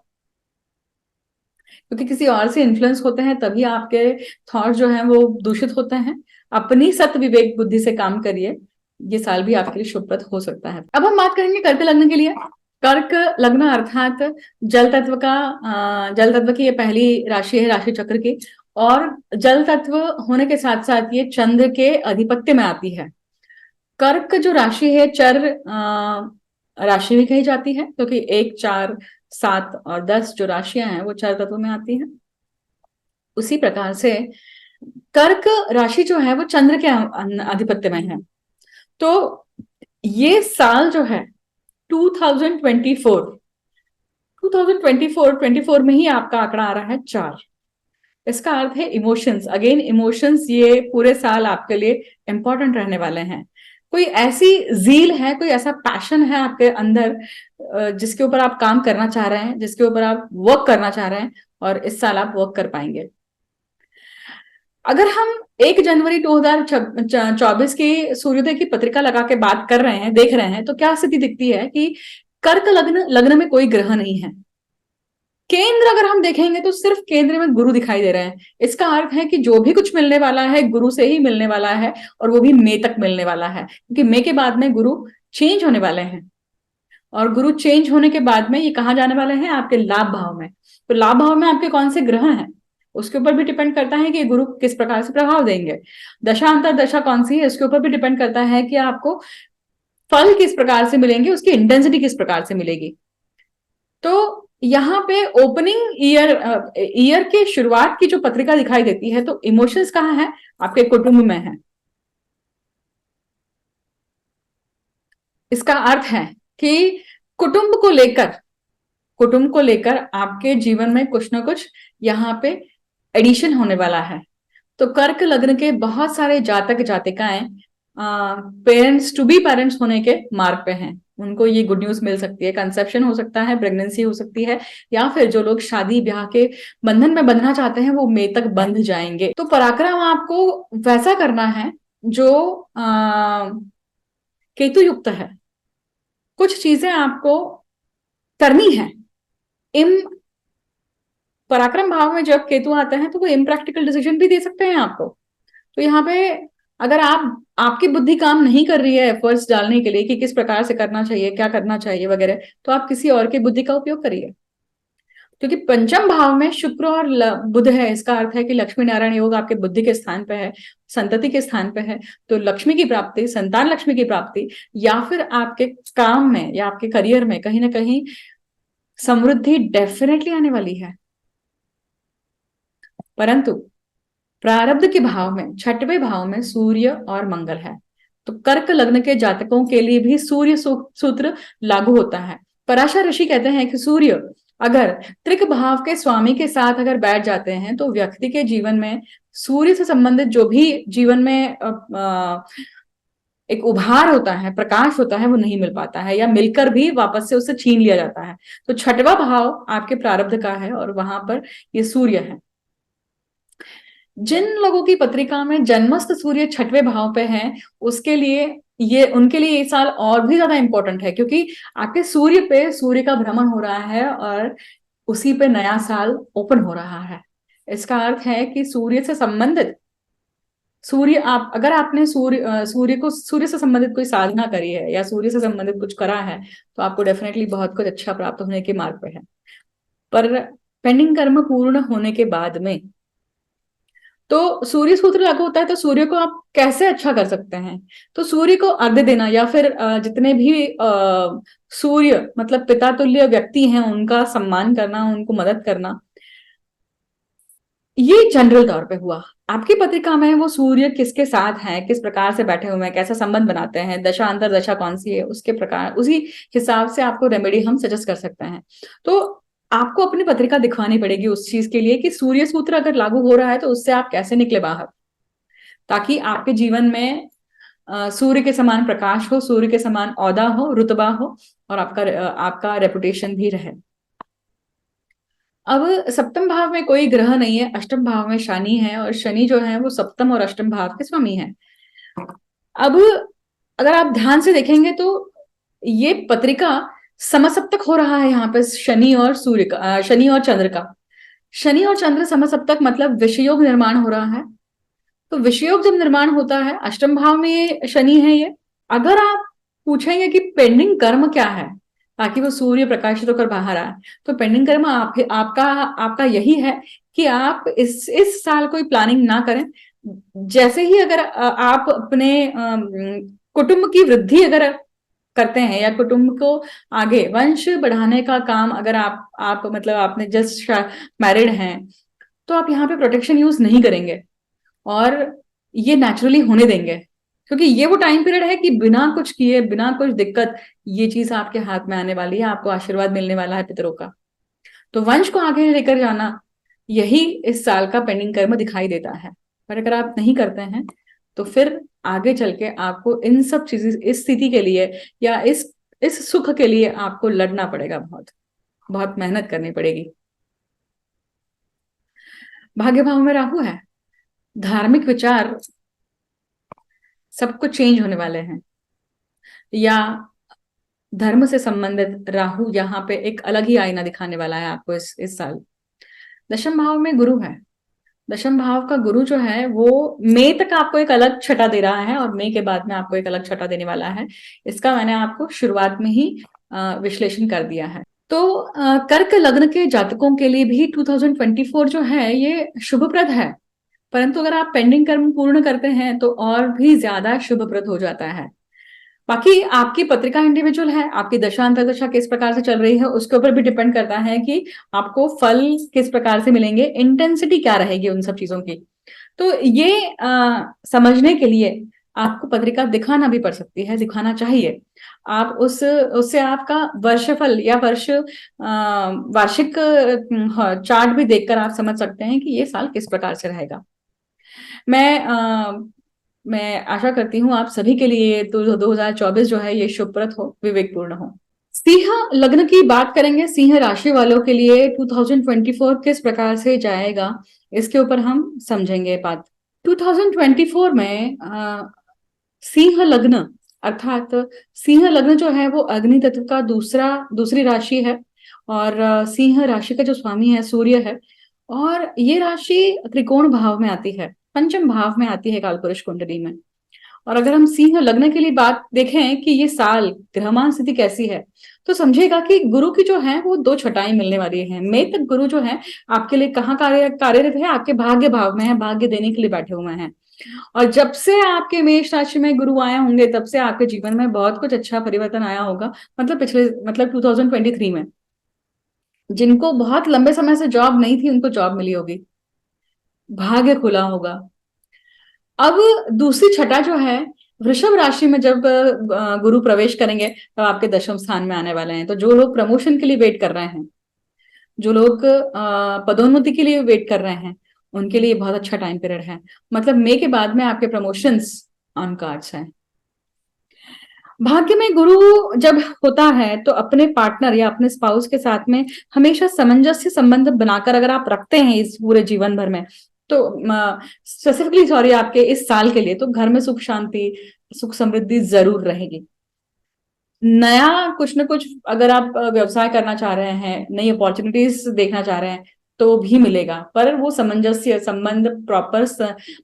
क्योंकि किसी और से इन्फ्लुएंस होते हैं तभी आपके थॉट्स जो हैं वो दूषित होते हैं। अपनी सत विवेक बुद्धि से काम करिए, ये साल भी आपके लिए शुभप्रद हो सकता है। अब हम बात करेंगे कर्क लग्न के लिए। कर्क लग्न अर्थात जल तत्व का, जल तत्व की ये पहली राशि है राशि चक्र की, और जल तत्व होने के साथ साथ ये चंद्र के अधिपत्य में आती है। कर्क जो राशि है चर राशि भी कही जाती है, क्योंकि 1, 4, 7 और 10 जो राशियां हैं वो चर तत्व में आती हैं। उसी प्रकार से कर्क राशि जो है वो चंद्र के आधिपत्य में है। तो ये साल जो है 2024 2024 में ही आपका आंकड़ा आ रहा है 4। इसका अर्थ है इमोशंस, अगेन इमोशंस ये पूरे साल आपके लिए इंपॉर्टेंट रहने वाले हैं। कोई ऐसी जील है, कोई ऐसा पैशन है आपके अंदर जिसके ऊपर आप काम करना चाह रहे हैं, जिसके ऊपर आप वर्क करना चाह रहे हैं, और इस साल आप वर्क कर पाएंगे। अगर हम 1 जनवरी 2024 की सूर्योदय की पत्रिका लगा के बात कर रहे हैं, देख रहे हैं, तो क्या स्थिति दिखती है कि कर्क लग्न, लग्न में कोई ग्रह नहीं है। केंद्र अगर हम देखेंगे तो सिर्फ केंद्र में गुरु दिखाई दे रहे हैं। इसका अर्थ है कि जो भी कुछ मिलने वाला है गुरु से ही मिलने वाला है, और वो भी मई तक मिलने वाला है, क्योंकि मई के बाद में गुरु चेंज होने वाले हैं। और गुरु चेंज होने के बाद में ये कहाँ जाने वाले हैं? आपके लाभ भाव में। तो लाभ भाव में आपके कौन से ग्रह हैं उसके ऊपर भी डिपेंड करता है कि गुरु किस प्रकार से प्रभाव देंगे। दशांतर दशा कौन सी है इसके ऊपर भी डिपेंड करता है कि आपको फल किस प्रकार से मिलेंगे, उसकी इंटेंसिटी किस प्रकार से मिलेगी। तो यहाँ पे ओपनिंग ईयर के शुरुआत की जो पत्रिका दिखाई देती है, तो इमोशंस कहाँ है? आपके कुटुंब में है। इसका अर्थ है कि कुटुंब को लेकर आपके जीवन में कुछ ना कुछ यहाँ पे एडिशन होने वाला है। तो कर्क लग्न के बहुत सारे जातक जातिकाएं पेरेंट्स, टू बी पेरेंट्स होने के मार्ग पे हैं। उनको ये गुड न्यूज मिल सकती है। कंसेप्शन हो सकता है, प्रेगनेंसी हो सकती है, या फिर जो लोग शादी ब्याह के बंधन में बंधना चाहते हैं वो मई तक बंध जाएंगे। तो पराक्रम आपको वैसा करना है जो केतु युक्त है। कुछ चीजें आपको करनी है। इम पराक्रम भाव में जब केतु आते हैं तो वो इम्प्रैक्टिकल डिसीजन भी दे सकते हैं आपको। तो यहाँ पे अगर आपकी बुद्धि काम नहीं कर रही है एफर्ट्स डालने के लिए कि किस प्रकार से करना चाहिए, क्या करना चाहिए वगैरह, तो आप किसी और की बुद्धि का उपयोग करिए। क्योंकि पंचम भाव में शुक्र और बुध है, इसका अर्थ है कि लक्ष्मी नारायण योग आपके बुद्धि के स्थान पे है, संतति के स्थान पे है। तो लक्ष्मी की प्राप्ति, संतान लक्ष्मी की प्राप्ति, या फिर आपके काम में या आपके करियर में कहीं ना कहीं समृद्धि डेफिनेटली आने वाली है। परंतु प्रारब्ध के भाव में, 6वें भाव में सूर्य और मंगल है। तो कर्क लग्न के जातकों के लिए भी सूर्य सूत्र लागू होता है। पराशर ऋषि कहते हैं कि सूर्य अगर त्रिक भाव के स्वामी के साथ अगर बैठ जाते हैं तो व्यक्ति के जीवन में सूर्य से संबंधित जो भी जीवन में एक उभार होता है, प्रकाश होता है, वो नहीं मिल पाता है, या मिलकर भी वापस से उससे छीन लिया जाता है। तो 6वां भाव आपके प्रारब्ध का है और वहां पर ये सूर्य है। जिन लोगों की पत्रिका में जन्मस्थ सूर्य 6वें भाव पे है, उनके लिए ये साल और भी ज्यादा इंपॉर्टेंट है, क्योंकि आपके सूर्य पे सूर्य का भ्रमण हो रहा है और उसी पे नया साल ओपन हो रहा है। इसका अर्थ है कि सूर्य से संबंधित अगर आपने सूर्य से संबंधित कोई साधना करी है या सूर्य से संबंधित कुछ करा है, तो आपको डेफिनेटली बहुत कुछ अच्छा प्राप्त होने के मार्ग पे है। पर पेंडिंग कर्म पूर्ण होने के बाद में तो सूर्य सूत्र लागू होता है। तो सूर्य को आप कैसे अच्छा कर सकते हैं? तो सूर्य को अर्घ्य देना, या फिर जितने भी सूर्य मतलब पिता तुल्य व्यक्ति हैं उनका सम्मान करना, उनको मदद करना। ये जनरल तौर पे हुआ। आपकी पत्रिका में वो सूर्य किसके साथ हैं, किस प्रकार से बैठे हुए हैं, कैसा संबंध बनाते हैं, दशा अंतर दशा कौन सी है, उसके प्रकार उसी हिसाब से आपको रेमेडी हम सजेस्ट कर सकते हैं। तो आपको अपनी पत्रिका दिखवानी पड़ेगी उस चीज के लिए कि सूर्य सूत्र अगर लागू हो रहा है तो उससे आप कैसे निकले बाहर, ताकि आपके जीवन में सूर्य के समान प्रकाश हो, सूर्य के समान औदा हो, रुतबा हो, और आपका रेपुटेशन भी रहे। अब सप्तम भाव में कोई ग्रह नहीं है, अष्टम भाव में शनि है, और शनि जो है वो सप्तम और अष्टम भाव के स्वामी है। अब अगर आप ध्यान से देखेंगे तो ये पत्रिका समसप्तक हो रहा है यहाँ पे शनि और सूर्य का, शनि और चंद्र का। शनि और चंद्र समसप्तक मतलब विषयोग निर्माण हो रहा है। तो विषयोग जब निर्माण होता है, अष्टम भाव में शनि है ये। अगर आप पूछेंगे कि पेंडिंग कर्म क्या है ताकि वो सूर्य प्रकाशित होकर बाहर आए, तो पेंडिंग कर्म आपका यही है कि आप इस साल कोई प्लानिंग ना करें। जैसे ही अगर आप अपने कुटुंब की वृद्धि अगर करते हैं या कुटुंब को आगे वंश बढ़ाने का काम, अगर आप मतलब आपने जस्ट मैरिड हैं, तो आप यहाँ पे प्रोटेक्शन यूज नहीं करेंगे। और ये नेचुरली होने देंगे, क्योंकि ये वो टाइम पीरियड है कि बिना कुछ किए, बिना कुछ दिक्कत, ये चीज आपके हाथ में आने वाली है, आपको आशीर्वाद मिलने वाला है पितरों का। तो वंश को आगे लेकर जाना, यही इस साल का पेंडिंग कर्म दिखाई देता है। पर अगर आप नहीं करते हैं तो फिर आगे चल के आपको इन सब चीजें, इस स्थिति के लिए या इस सुख के लिए आपको लड़ना पड़ेगा, बहुत बहुत मेहनत करनी पड़ेगी। भाग्य भाव में राहु है, धार्मिक विचार सब कुछ चेंज होने वाले हैं, या धर्म से संबंधित राहु यहाँ पे एक अलग ही आईना दिखाने वाला है आपको इस साल। दशम भाव में गुरु है, दशम भाव का गुरु जो है वो मई तक आपको एक अलग छटा दे रहा है, और मई के बाद में आपको एक अलग छटा देने वाला है। इसका मैंने आपको शुरुआत में ही विश्लेषण कर दिया है। तो कर्क लग्न के जातकों के लिए भी 2024 जो है ये शुभप्रद है, परंतु अगर आप पेंडिंग कर्म पूर्ण करते हैं तो और भी ज्यादा शुभप्रद हो जाता है। बाकी आपकी पत्रिका इंडिविजुअल है, आपकी दशा अंतर्दशा किस प्रकार से चल रही है उसके ऊपर भी डिपेंड करता है कि आपको फल किस प्रकार से मिलेंगे, इंटेंसिटी क्या रहेगी उन सब चीजों की। तो ये समझने के लिए आपको पत्रिका दिखाना भी पड़ सकती है, दिखाना चाहिए। आप उससे आपका वर्षफल या वार्षिक चार्ट भी देखकर आप समझ सकते हैं कि ये साल किस प्रकार से रहेगा। मैं आशा करती हूँ आप सभी के लिए तो 2024 जो है ये शुभप्रद हो, विवेकपूर्ण हो। सिंह लग्न की बात करेंगे, सिंह राशि वालों के लिए 2024 किस प्रकार से जाएगा, इसके ऊपर हम समझेंगे बात। 2024 में सिंह लग्न, अर्थात सिंह लग्न जो है वो अग्नि तत्व का दूसरी राशि है, और सिंह राशि का जो स्वामी है सूर्य है, और ये राशि त्रिकोण भाव में आती है, पंचम भाव में आती है कालपुरुष कुंडली में। और अगर हम सिंह लग्न के लिए बात देखें कि ये साल ग्रहमान स्थिति कैसी है, तो समझेगा कि गुरु की जो है वो दो छटाएं मिलने वाली है। मई तक गुरु जो है आपके लिए कहाँ कार्यरत है, आपके भाग्य भाव में है, भाग्य देने के लिए बैठे हुए हैं। और जब से आपके मेष राशि में गुरु आए होंगे तब से आपके जीवन में बहुत कुछ अच्छा परिवर्तन आया होगा। मतलब 2023 में जिनको बहुत लंबे समय से जॉब नहीं थी उनको जॉब मिली होगी, भाग्य खुला होगा। अब दूसरी छठा जो है, वृषभ राशि में जब गुरु प्रवेश करेंगे तब आपके दशम स्थान में आने वाले हैं। तो जो लोग प्रमोशन के लिए वेट कर रहे हैं, जो लोग पदोन्नति के लिए वेट कर रहे हैं, उनके लिए बहुत अच्छा टाइम पीरियड है। मतलब मई के बाद में आपके प्रमोशंस ऑन कार्ड्स हैं। भाग्य में गुरु जब होता है तो अपने पार्टनर या अपने स्पाउस के साथ में हमेशा सामंजस्य संबंध बनाकर अगर आप रखते हैं इस पूरे जीवन भर में, तो स्पेसिफिकली सॉरी आपके इस साल के लिए, तो घर में सुख शांति, सुख समृद्धि जरूर रहेगी। नया कुछ ना कुछ अगर आप व्यवसाय करना चाह रहे हैं, नई अपॉर्चुनिटीज देखना चाह रहे हैं तो भी मिलेगा, पर वो सामंजस्य संबंध प्रॉपर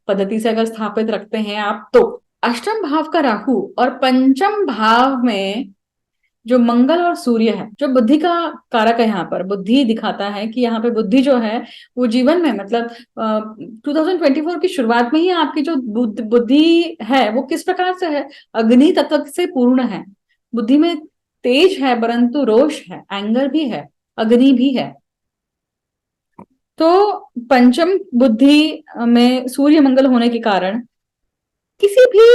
पद्धति से अगर स्थापित रखते हैं आप तो। अष्टम भाव का राहु और पंचम भाव में जो मंगल और सूर्य है, जो बुद्धि का कारक है, यहाँ पर बुद्धि दिखाता है कि यहाँ पे बुद्धि जो है वो जीवन में मतलब 2024 की शुरुआत में ही आपकी जो बुद्धि है वो किस प्रकार से है, अग्नि तत्व से पूर्ण है। बुद्धि में तेज है, परंतु रोष है, एंगर भी है, अग्नि भी है। तो पंचम बुद्धि में सूर्य मंगल होने के कारण किसी भी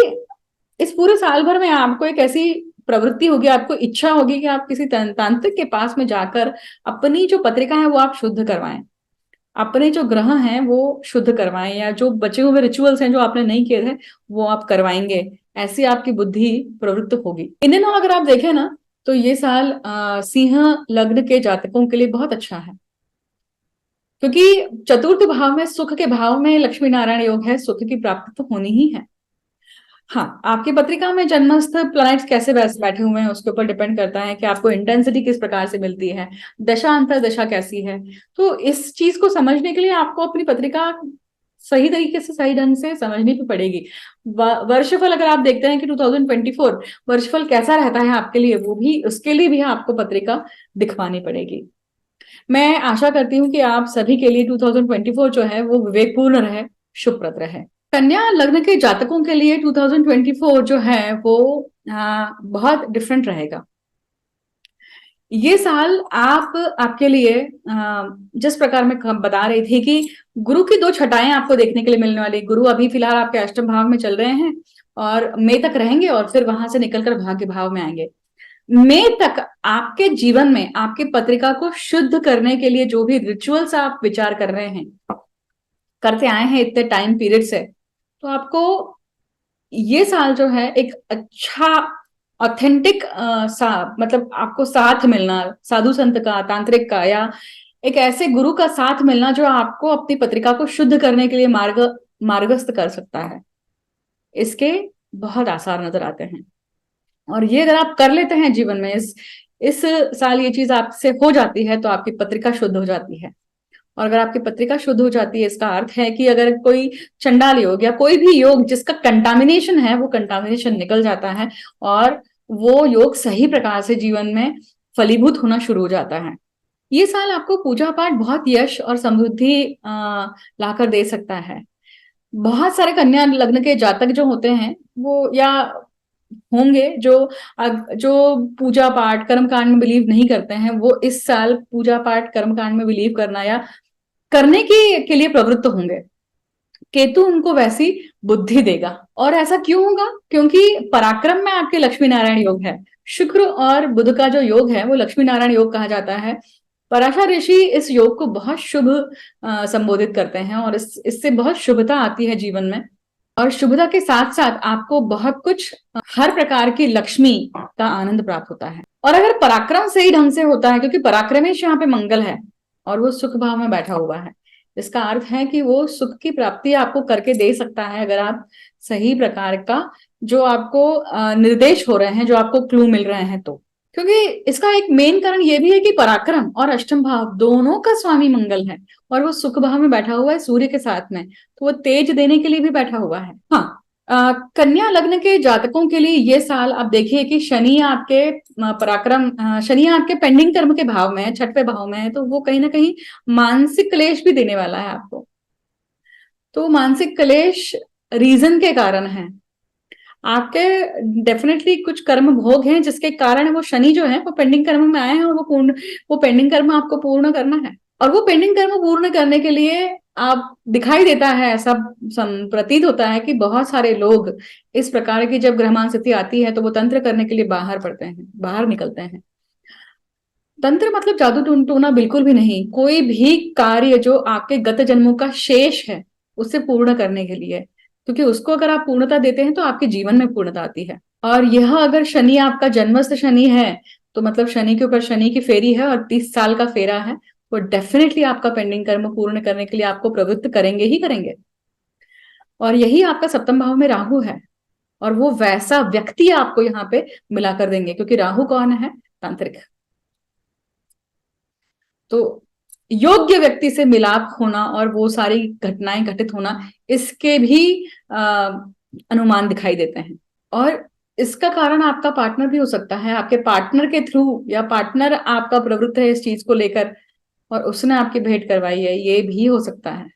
इस पूरे साल भर में आपको एक ऐसी प्रवृत्ति होगी, आपको इच्छा होगी कि आप किसी तांत्रिक के पास में जाकर अपनी जो पत्रिका है वो आप शुद्ध करवाएं, अपने जो ग्रह हैं वो शुद्ध करवाएं, या जो बचे हुए रिचुअल्स हैं जो आपने नहीं किए थे वो आप करवाएंगे। ऐसी आपकी बुद्धि प्रवृत्त होगी। इन दिनों अगर आप देखें ना तो ये साल सिंह लग्न के जातकों के लिए बहुत अच्छा है, क्योंकि चतुर्थ भाव में सुख के भाव में लक्ष्मी नारायण योग है, सुख की प्राप्ति तो होनी ही है। हाँ, आपकी पत्रिका में जन्मस्थ प्लैनेट्स कैसे बैठे हुए हैं उसके ऊपर डिपेंड करता है कि आपको इंटेंसिटी किस प्रकार से मिलती है, दशा अंतर दशा कैसी है। तो इस चीज को समझने के लिए आपको अपनी पत्रिका सही तरीके से, सही ढंग से समझनी भी पड़ेगी। वर्षफल अगर आप देखते हैं कि 2024 वर्षफल कैसा रहता है आपके लिए, वो भी उसके लिए भी आपको पत्रिका दिखवानी पड़ेगी। मैं आशा करती हूँ कि आप सभी के लिए 2024 जो है वो विवेकपूर्ण रहे, शुभप्रद रहे। कन्या लग्न के जातकों के लिए 2024 जो है वो बहुत डिफरेंट रहेगा। ये साल आप आपके लिए जिस प्रकार मैं बता रही थी कि गुरु की दो छटाएं आपको देखने के लिए मिलने वाली। गुरु अभी फिलहाल आपके अष्टम भाव में चल रहे हैं और मई तक रहेंगे और फिर वहां से निकलकर भाग्य भाव में आएंगे। मई तक आपके जीवन में आपकी पत्रिका को शुद्ध करने के लिए जो भी रिचुअल्स आप विचार कर रहे हैं, करते आए हैं इतने टाइम पीरियड से, तो आपको ये साल जो है एक अच्छा ऑथेंटिक मतलब आपको साथ मिलना, साधु संत का, तांत्रिक का, या एक ऐसे गुरु का साथ मिलना जो आपको अपनी पत्रिका को शुद्ध करने के लिए मार्गस्थ कर सकता है, इसके बहुत आसार नजर आते हैं। और ये अगर आप कर लेते हैं जीवन में, इस साल ये चीज आपसे हो जाती है तो आपकी पत्रिका शुद्ध हो जाती है। और अगर आपकी पत्रिका शुद्ध हो जाती है, इसका अर्थ है कि अगर कोई चंडाल योग या कोई भी योग जिसका कंटामिनेशन है, वो कंटामिनेशन निकल जाता है और वो योग सही प्रकार से जीवन में फलीभूत होना शुरू हो जाता है। ये साल आपको पूजा पाठ बहुत यश और समृद्धि लाकर दे सकता है। बहुत सारे कन्या लग्न के जातक जो होते हैं वो, या होंगे जो पूजा पाठ कर्म कांड में बिलीव नहीं करते हैं, वो इस साल पूजा पाठ कर्म कांड में बिलीव करना या करने के लिए प्रवृत्त होंगे। केतु उनको वैसी बुद्धि देगा। और ऐसा क्यों होगा? क्योंकि पराक्रम में आपके लक्ष्मी नारायण योग है। शुक्र और बुध का जो योग है वो लक्ष्मी नारायण योग कहा जाता है। पराशर ऋषि इस योग को बहुत शुभ संबोधित करते हैं और इससे बहुत शुभता आती है जीवन में। और शुभता के साथ साथ आपको बहुत कुछ, हर प्रकार की लक्ष्मी का आनंद प्राप्त होता है। और अगर पराक्रम सही ढंग से होता है, क्योंकि पराक्रमेश यहाँ पे मंगल है और वो सुख भाव में बैठा हुआ है, इसका अर्थ है कि वो सुख की प्राप्ति आपको करके दे सकता है अगर आप सही प्रकार का जो आपको निर्देश हो रहे हैं, जो आपको क्लू मिल रहे हैं तो। क्योंकि इसका एक मेन कारण ये भी है कि पराक्रम और अष्टम भाव दोनों का स्वामी मंगल है और वो सुख भाव में बैठा हुआ है सूर्य के साथ में, तो वो तेज देने के लिए भी बैठा हुआ है। हाँ, कन्या लग्न के जातकों के लिए ये साल आप देखिए कि शनि आपके शनि आपके पेंडिंग कर्म के भाव में है, छठवें भाव में है, तो वो कहीं ना कहीं मानसिक क्लेश भी देने वाला है आपको। तो मानसिक क्लेश रीजन के कारण है आपके, डेफिनेटली कुछ कर्म भोग हैं जिसके कारण वो शनि जो है वो पेंडिंग कर्म में आए हैं और वो पेंडिंग कर्म आपको पूर्ण करना है। और वो पेंडिंग कर्म पूर्ण करने के लिए आप, दिखाई देता है, ऐसा प्रतीत होता है कि बहुत सारे लोग इस प्रकार की जब ग्रहमान स्थिति आती है तो वो तंत्र करने के लिए बाहर पड़ते हैं, बाहर निकलते हैं। तंत्र मतलब जादू टूना बिल्कुल भी नहीं, कोई भी कार्य जो आपके गत जन्मों का शेष है उसे पूर्ण करने के लिए, क्योंकि उसको अगर आप पूर्णता देते हैं तो आपके जीवन में पूर्णता आती है। और यह अगर शनि आपका जन्मस्थ शनि है तो मतलब शनि के ऊपर शनि की फेरी है और 30 साल का फेरा है, वो डेफिनेटली आपका पेंडिंग कर्म पूर्ण करने के लिए आपको प्रवृत्त करेंगे ही करेंगे। और यही आपका सप्तम भाव में राहु है और वो वैसा व्यक्ति आपको यहाँ पे मिला कर देंगे, क्योंकि राहु कौन है? तांत्रिक। तो योग्य व्यक्ति से मिलाप होना और वो सारी घटनाएं घटित होना, इसके भी अनुमान दिखाई देते हैं। और इसका कारण आपका पार्टनर भी हो सकता है, आपके पार्टनर के थ्रू, या पार्टनर आपका प्रवृत्त है इस चीज को लेकर और उसने आपकी भेंट करवाई है, ये भी हो सकता है।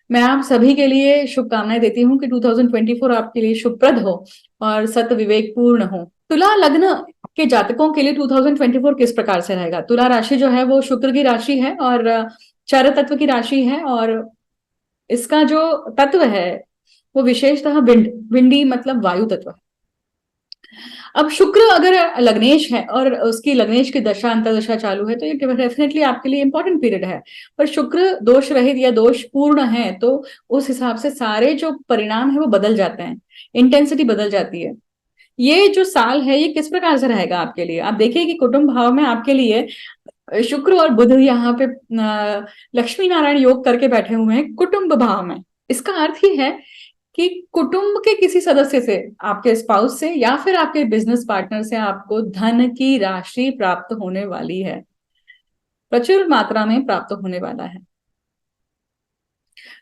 मैं आप सभी के लिए शुभकामनाएं देती हूँ कि 2024 आपके लिए शुभप्रद हो और सत विवेक पूर्ण हो। तुला लग्न के जातकों के लिए 2024 किस प्रकार से रहेगा? तुला राशि जो है वो शुक्र की राशि है और चर तत्व की राशि है और इसका जो तत्व है वो विशेषतः विंडी मतलब वायु तत्व है। अब शुक्र अगर लग्नेश है और उसकी लग्नेश की दशा अंतरदशा चालू है तो ये डेफिनेटली आपके लिए इंपॉर्टेंट पीरियड है। पर शुक्र दोष रहित या दोष पूर्ण है तो उस हिसाब से सारे जो परिणाम है वो बदल जाते हैं, इंटेंसिटी बदल जाती है। ये जो साल है ये किस प्रकार से रहेगा आपके लिए? आप देखिए कि कुटुंब भाव में आपके लिए शुक्र और बुध यहाँ पे लक्ष्मी नारायण योग करके बैठे हुए हैं कुटुंब भाव में। इसका अर्थ ही है कि कुटुंब के किसी सदस्य से, आपके स्पाउस से या फिर आपके बिजनेस पार्टनर से आपको धन की राशि प्राप्त होने वाली है, प्रचुर मात्रा में प्राप्त होने वाला है।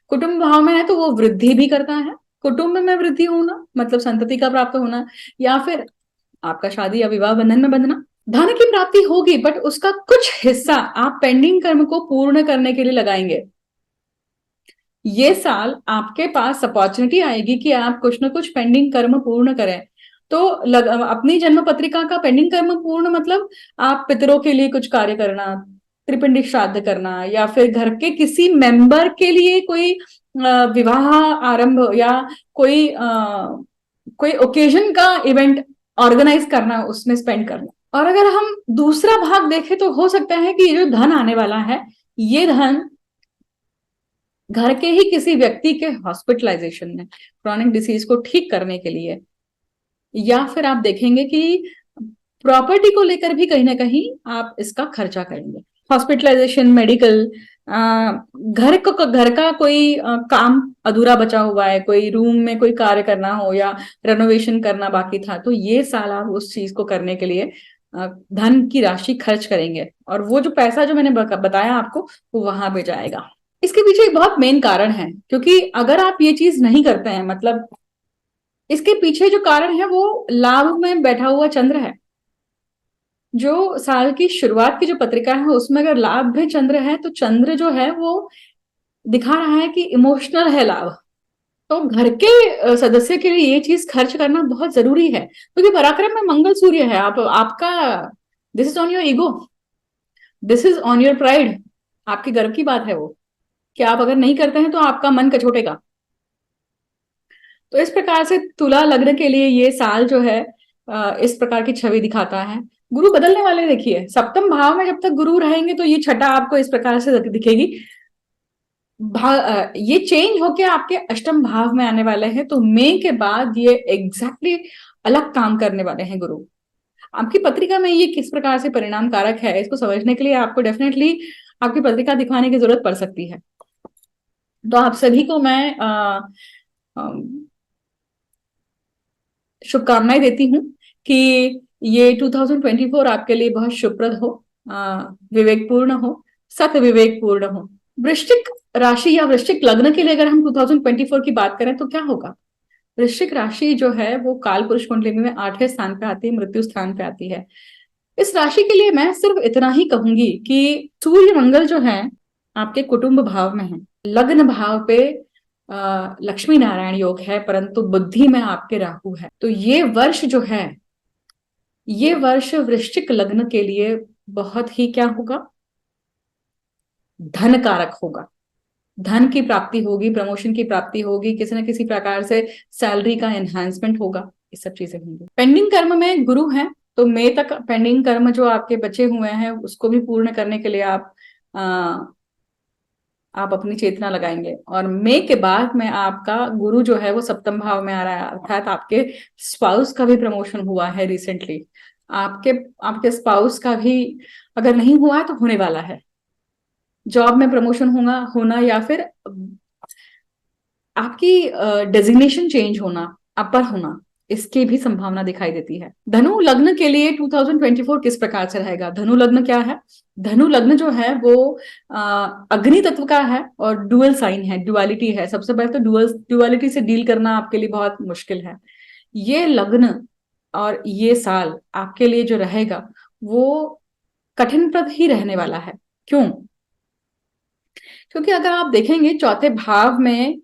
कुटुंब भाव में है तो वो वृद्धि भी करता है, कुटुंब में वृद्धि होना मतलब संतति का प्राप्त होना, या फिर आपका शादी या विवाह बंधन में बंधना। धन की प्राप्ति होगी बट उसका कुछ हिस्सा आप पेंडिंग कर्म को पूर्ण करने के लिए लगाएंगे। ये साल आपके पास अपॉर्चुनिटी आएगी कि आप कुछ ना कुछ पेंडिंग कर्म पूर्ण करें। तो अपनी जन्म पत्रिका का पेंडिंग कर्म पूर्ण मतलब आप पितरों के लिए कुछ कार्य करना, त्रिपिंडी श्राद्ध करना, या फिर घर के किसी मेंबर के लिए कोई विवाह आरंभ या कोई कोई ओकेजन का इवेंट ऑर्गेनाइज करना, उसमें स्पेंड करना। और अगर हम दूसरा भाग देखें तो हो सकता है कि ये जो धन आने वाला है, ये धन घर के ही किसी व्यक्ति के हॉस्पिटलाइजेशन में, क्रॉनिक डिसीज को ठीक करने के लिए, या फिर आप देखेंगे कि प्रॉपर्टी को लेकर भी कहीं ना कहीं आप इसका खर्चा करेंगे। हॉस्पिटलाइजेशन, मेडिकल, घर का कोई काम अधूरा बचा हुआ है, कोई रूम में कोई कार्य करना हो या रेनोवेशन करना बाकी था, तो ये साल आप उस चीज को करने के लिए धन की राशि खर्च करेंगे, और वो जो पैसा जो मैंने बताया आपको, वो वहां पे जाएगा। इसके पीछे एक बहुत मेन कारण है, क्योंकि अगर आप ये चीज नहीं करते हैं, मतलब इसके पीछे जो कारण है वो लाभ में बैठा हुआ चंद्र है। जो साल की शुरुआत की जो पत्रिका है उसमें अगर लाभ में चंद्र है, तो चंद्र जो है वो दिखा रहा है कि इमोशनल है लाभ। तो घर के सदस्य के लिए ये चीज खर्च करना बहुत जरूरी है, क्योंकि पराक्रम में मंगल सूर्य है। आपका this is on your ego, this is on your pride, आपके गर्व की बात है वो, कि आप अगर नहीं करते हैं तो आपका मन कछोटेगा। तो इस प्रकार से तुला लग्न के लिए ये साल जो है इस प्रकार की छवि दिखाता है। गुरु बदलने वाले, देखिए सप्तम भाव में जब तक गुरु रहेंगे तो ये छठा आपको इस प्रकार से दिखेगी। ये चेंज होके आपके अष्टम भाव में आने वाले हैं, तो मई के बाद ये एग्जैक्टली अलग काम करने वाले हैं गुरु। आपकी पत्रिका में ये किस प्रकार से परिणाम कारक है, इसको समझने के लिए आपको डेफिनेटली आपकी पत्रिका दिखाने की जरूरत पड़ सकती है। तो आप सभी को मैं शुभकामनाएं देती हूँ कि ये 2024 आपके लिए बहुत शुभप्रद हो, विवेकपूर्ण हो, सत विवेकपूर्ण हो। वृश्चिक राशि या वृश्चिक लग्न के लिए अगर हम 2024 की बात करें तो क्या होगा? वृश्चिक राशि जो है वो काल पुरुष कुंडली में 8वें स्थान पे आती है, मृत्यु स्थान पे आती है। इस राशि के लिए मैं सिर्फ इतना ही कहूंगी कि सूर्य मंगल जो है आपके कुटुंब भाव में है, लग्न भाव पे लक्ष्मी नारायण योग है, परंतु बुद्धि में आपके राहु है। तो ये वर्ष जो है, ये वर्ष वृश्चिक लग्न के लिए बहुत ही क्या होगा, धन कारक होगा। धन की प्राप्ति होगी, प्रमोशन की प्राप्ति होगी, किसी न किसी प्रकार से सैलरी का एनहांसमेंट होगा, ये सब चीजें होंगी। पेंडिंग कर्म में गुरु है, तो मई तक पेंडिंग कर्म जो आपके बचे हुए हैं उसको भी पूर्ण करने के लिए आप अपनी चेतना लगाएंगे। और मई के बाद में आपका गुरु जो है वो सप्तम भाव में आ रहा है, अर्थात आपके स्पाउस का भी प्रमोशन हुआ है रिसेंटली। आपके आपके स्पाउस का भी अगर नहीं हुआ तो होने वाला है। जॉब में प्रमोशन होना या फिर आपकी डेजिग्नेशन चेंज होना, अपर होना, इसकी भी संभावना दिखाई देती है। धनु लग्न के लिए 2024 किस प्रकार से रहेगा? धनु लग्न क्या है? धनु लग्न जो है वो अग्नि तत्व का है और डुअल साइन है, डुअलिटी है। सबसे पहले तो डुअलिटी से डील करना आपके लिए बहुत मुश्किल है। ये लग्न और ये साल आपके लिए जो रहेगा वो कठिन प्रद ही रहने वाला है। क्यों? क्योंकि अगर आप देखेंगे चौथे भाव में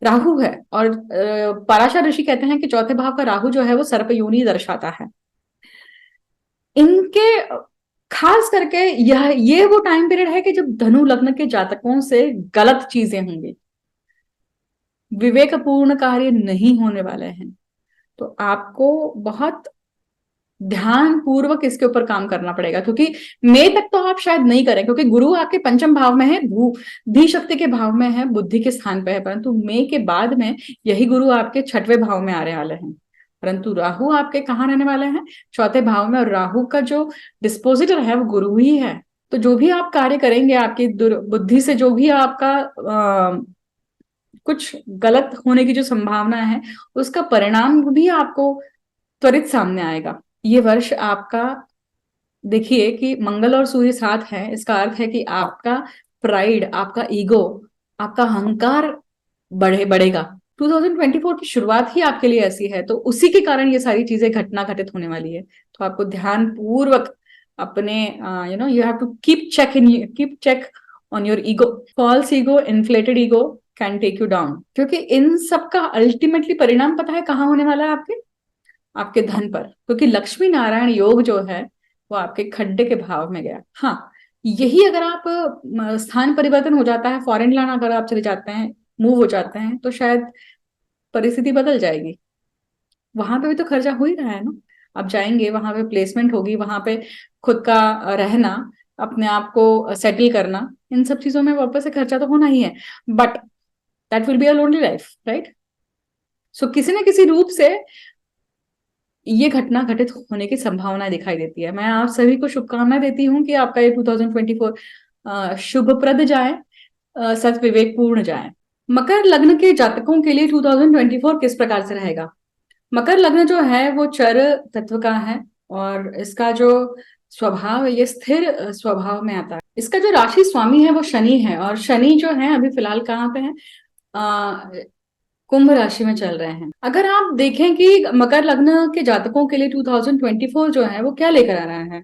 राहु है, और पराशर ऋषि कहते हैं कि चौथे भाव का राहु जो है वो सर्प योनि दर्शाता है। इनके खास करके ये वो टाइम पीरियड है कि जब धनु लग्न के जातकों से गलत चीजें होंगी, विवेकपूर्ण कार्य नहीं होने वाले हैं। तो आपको बहुत ध्यान पूर्वक इसके ऊपर काम करना पड़ेगा, क्योंकि मई तक तो आप शायद नहीं करें, क्योंकि गुरु आपके पंचम भाव में है, धी शक्ति के भाव में है, बुद्धि के स्थान पे है, परंतु मई के बाद में यही गुरु आपके छठवें भाव में आने वाले हैं। परंतु राहु आपके कहाँ रहने वाले हैं? चौथे भाव में, और राहु का जो डिस्पोजिटर है वो गुरु ही है। तो जो भी आप कार्य करेंगे, आपकी बुद्धि से जो भी आपका कुछ गलत होने की जो संभावना है, उसका परिणाम भी आपको त्वरित सामने आएगा। ये वर्ष आपका, देखिए कि मंगल और सूर्य साथ है, इसका अर्थ है कि आपका प्राइड, आपका ईगो, आपका अहंकार बढ़ेगा। 2024 की शुरुआत ही आपके लिए ऐसी है, तो उसी के कारण ये सारी चीजें घटित होने वाली है। तो आपको ध्यान पूर्वक अपने you have to keep check on your ego. False ego, inflated ego can take you down, क्योंकि इन सब का अल्टीमेटली परिणाम पता है कहाँ होने वाला है आपके? आपके धन पर, क्योंकि लक्ष्मी नारायण योग जो है वो आपके खड्डे के भाव में गया। हाँ, यही अगर आप स्थान परिवर्तन हो जाता है, फॉरेन लैंड अगर आप चले जाते हैं, मूव हो जाते हैं, तो शायद परिस्थिति बदल जाएगी। वहां पे भी तो खर्चा हो ही रहा है ना। आप जाएंगे, वहां पे प्लेसमेंट होगी, वहां पे खुद का रहना, अपने आप को सेटल करना, इन सब चीजों में वापस से खर्चा तो होना ही है। But that will be a lonely life, right? So किसी न किसी रूप से ये घटना घटित होने की संभावना दिखाई देती है। मैं आप सभी को शुभकामनाएं देती हूँ कि आपका ये 2024 शुभप्रद जाए, सत विवेकपूर्ण जाए। मकर लग्न के जातकों के लिए 2024 किस प्रकार से रहेगा? मकर लग्न जो है वो चर तत्व का है, और इसका जो स्वभाव है ये स्थिर स्वभाव में आता है। इसका जो राशि स्वामी है वो शनि है, और शनि जो है अभी फिलहाल कहाँ पे है? कुंभ राशि में चल रहे हैं। अगर आप देखें कि मकर लग्न के जातकों के लिए 2024 जो है वो क्या लेकर आ रहा है,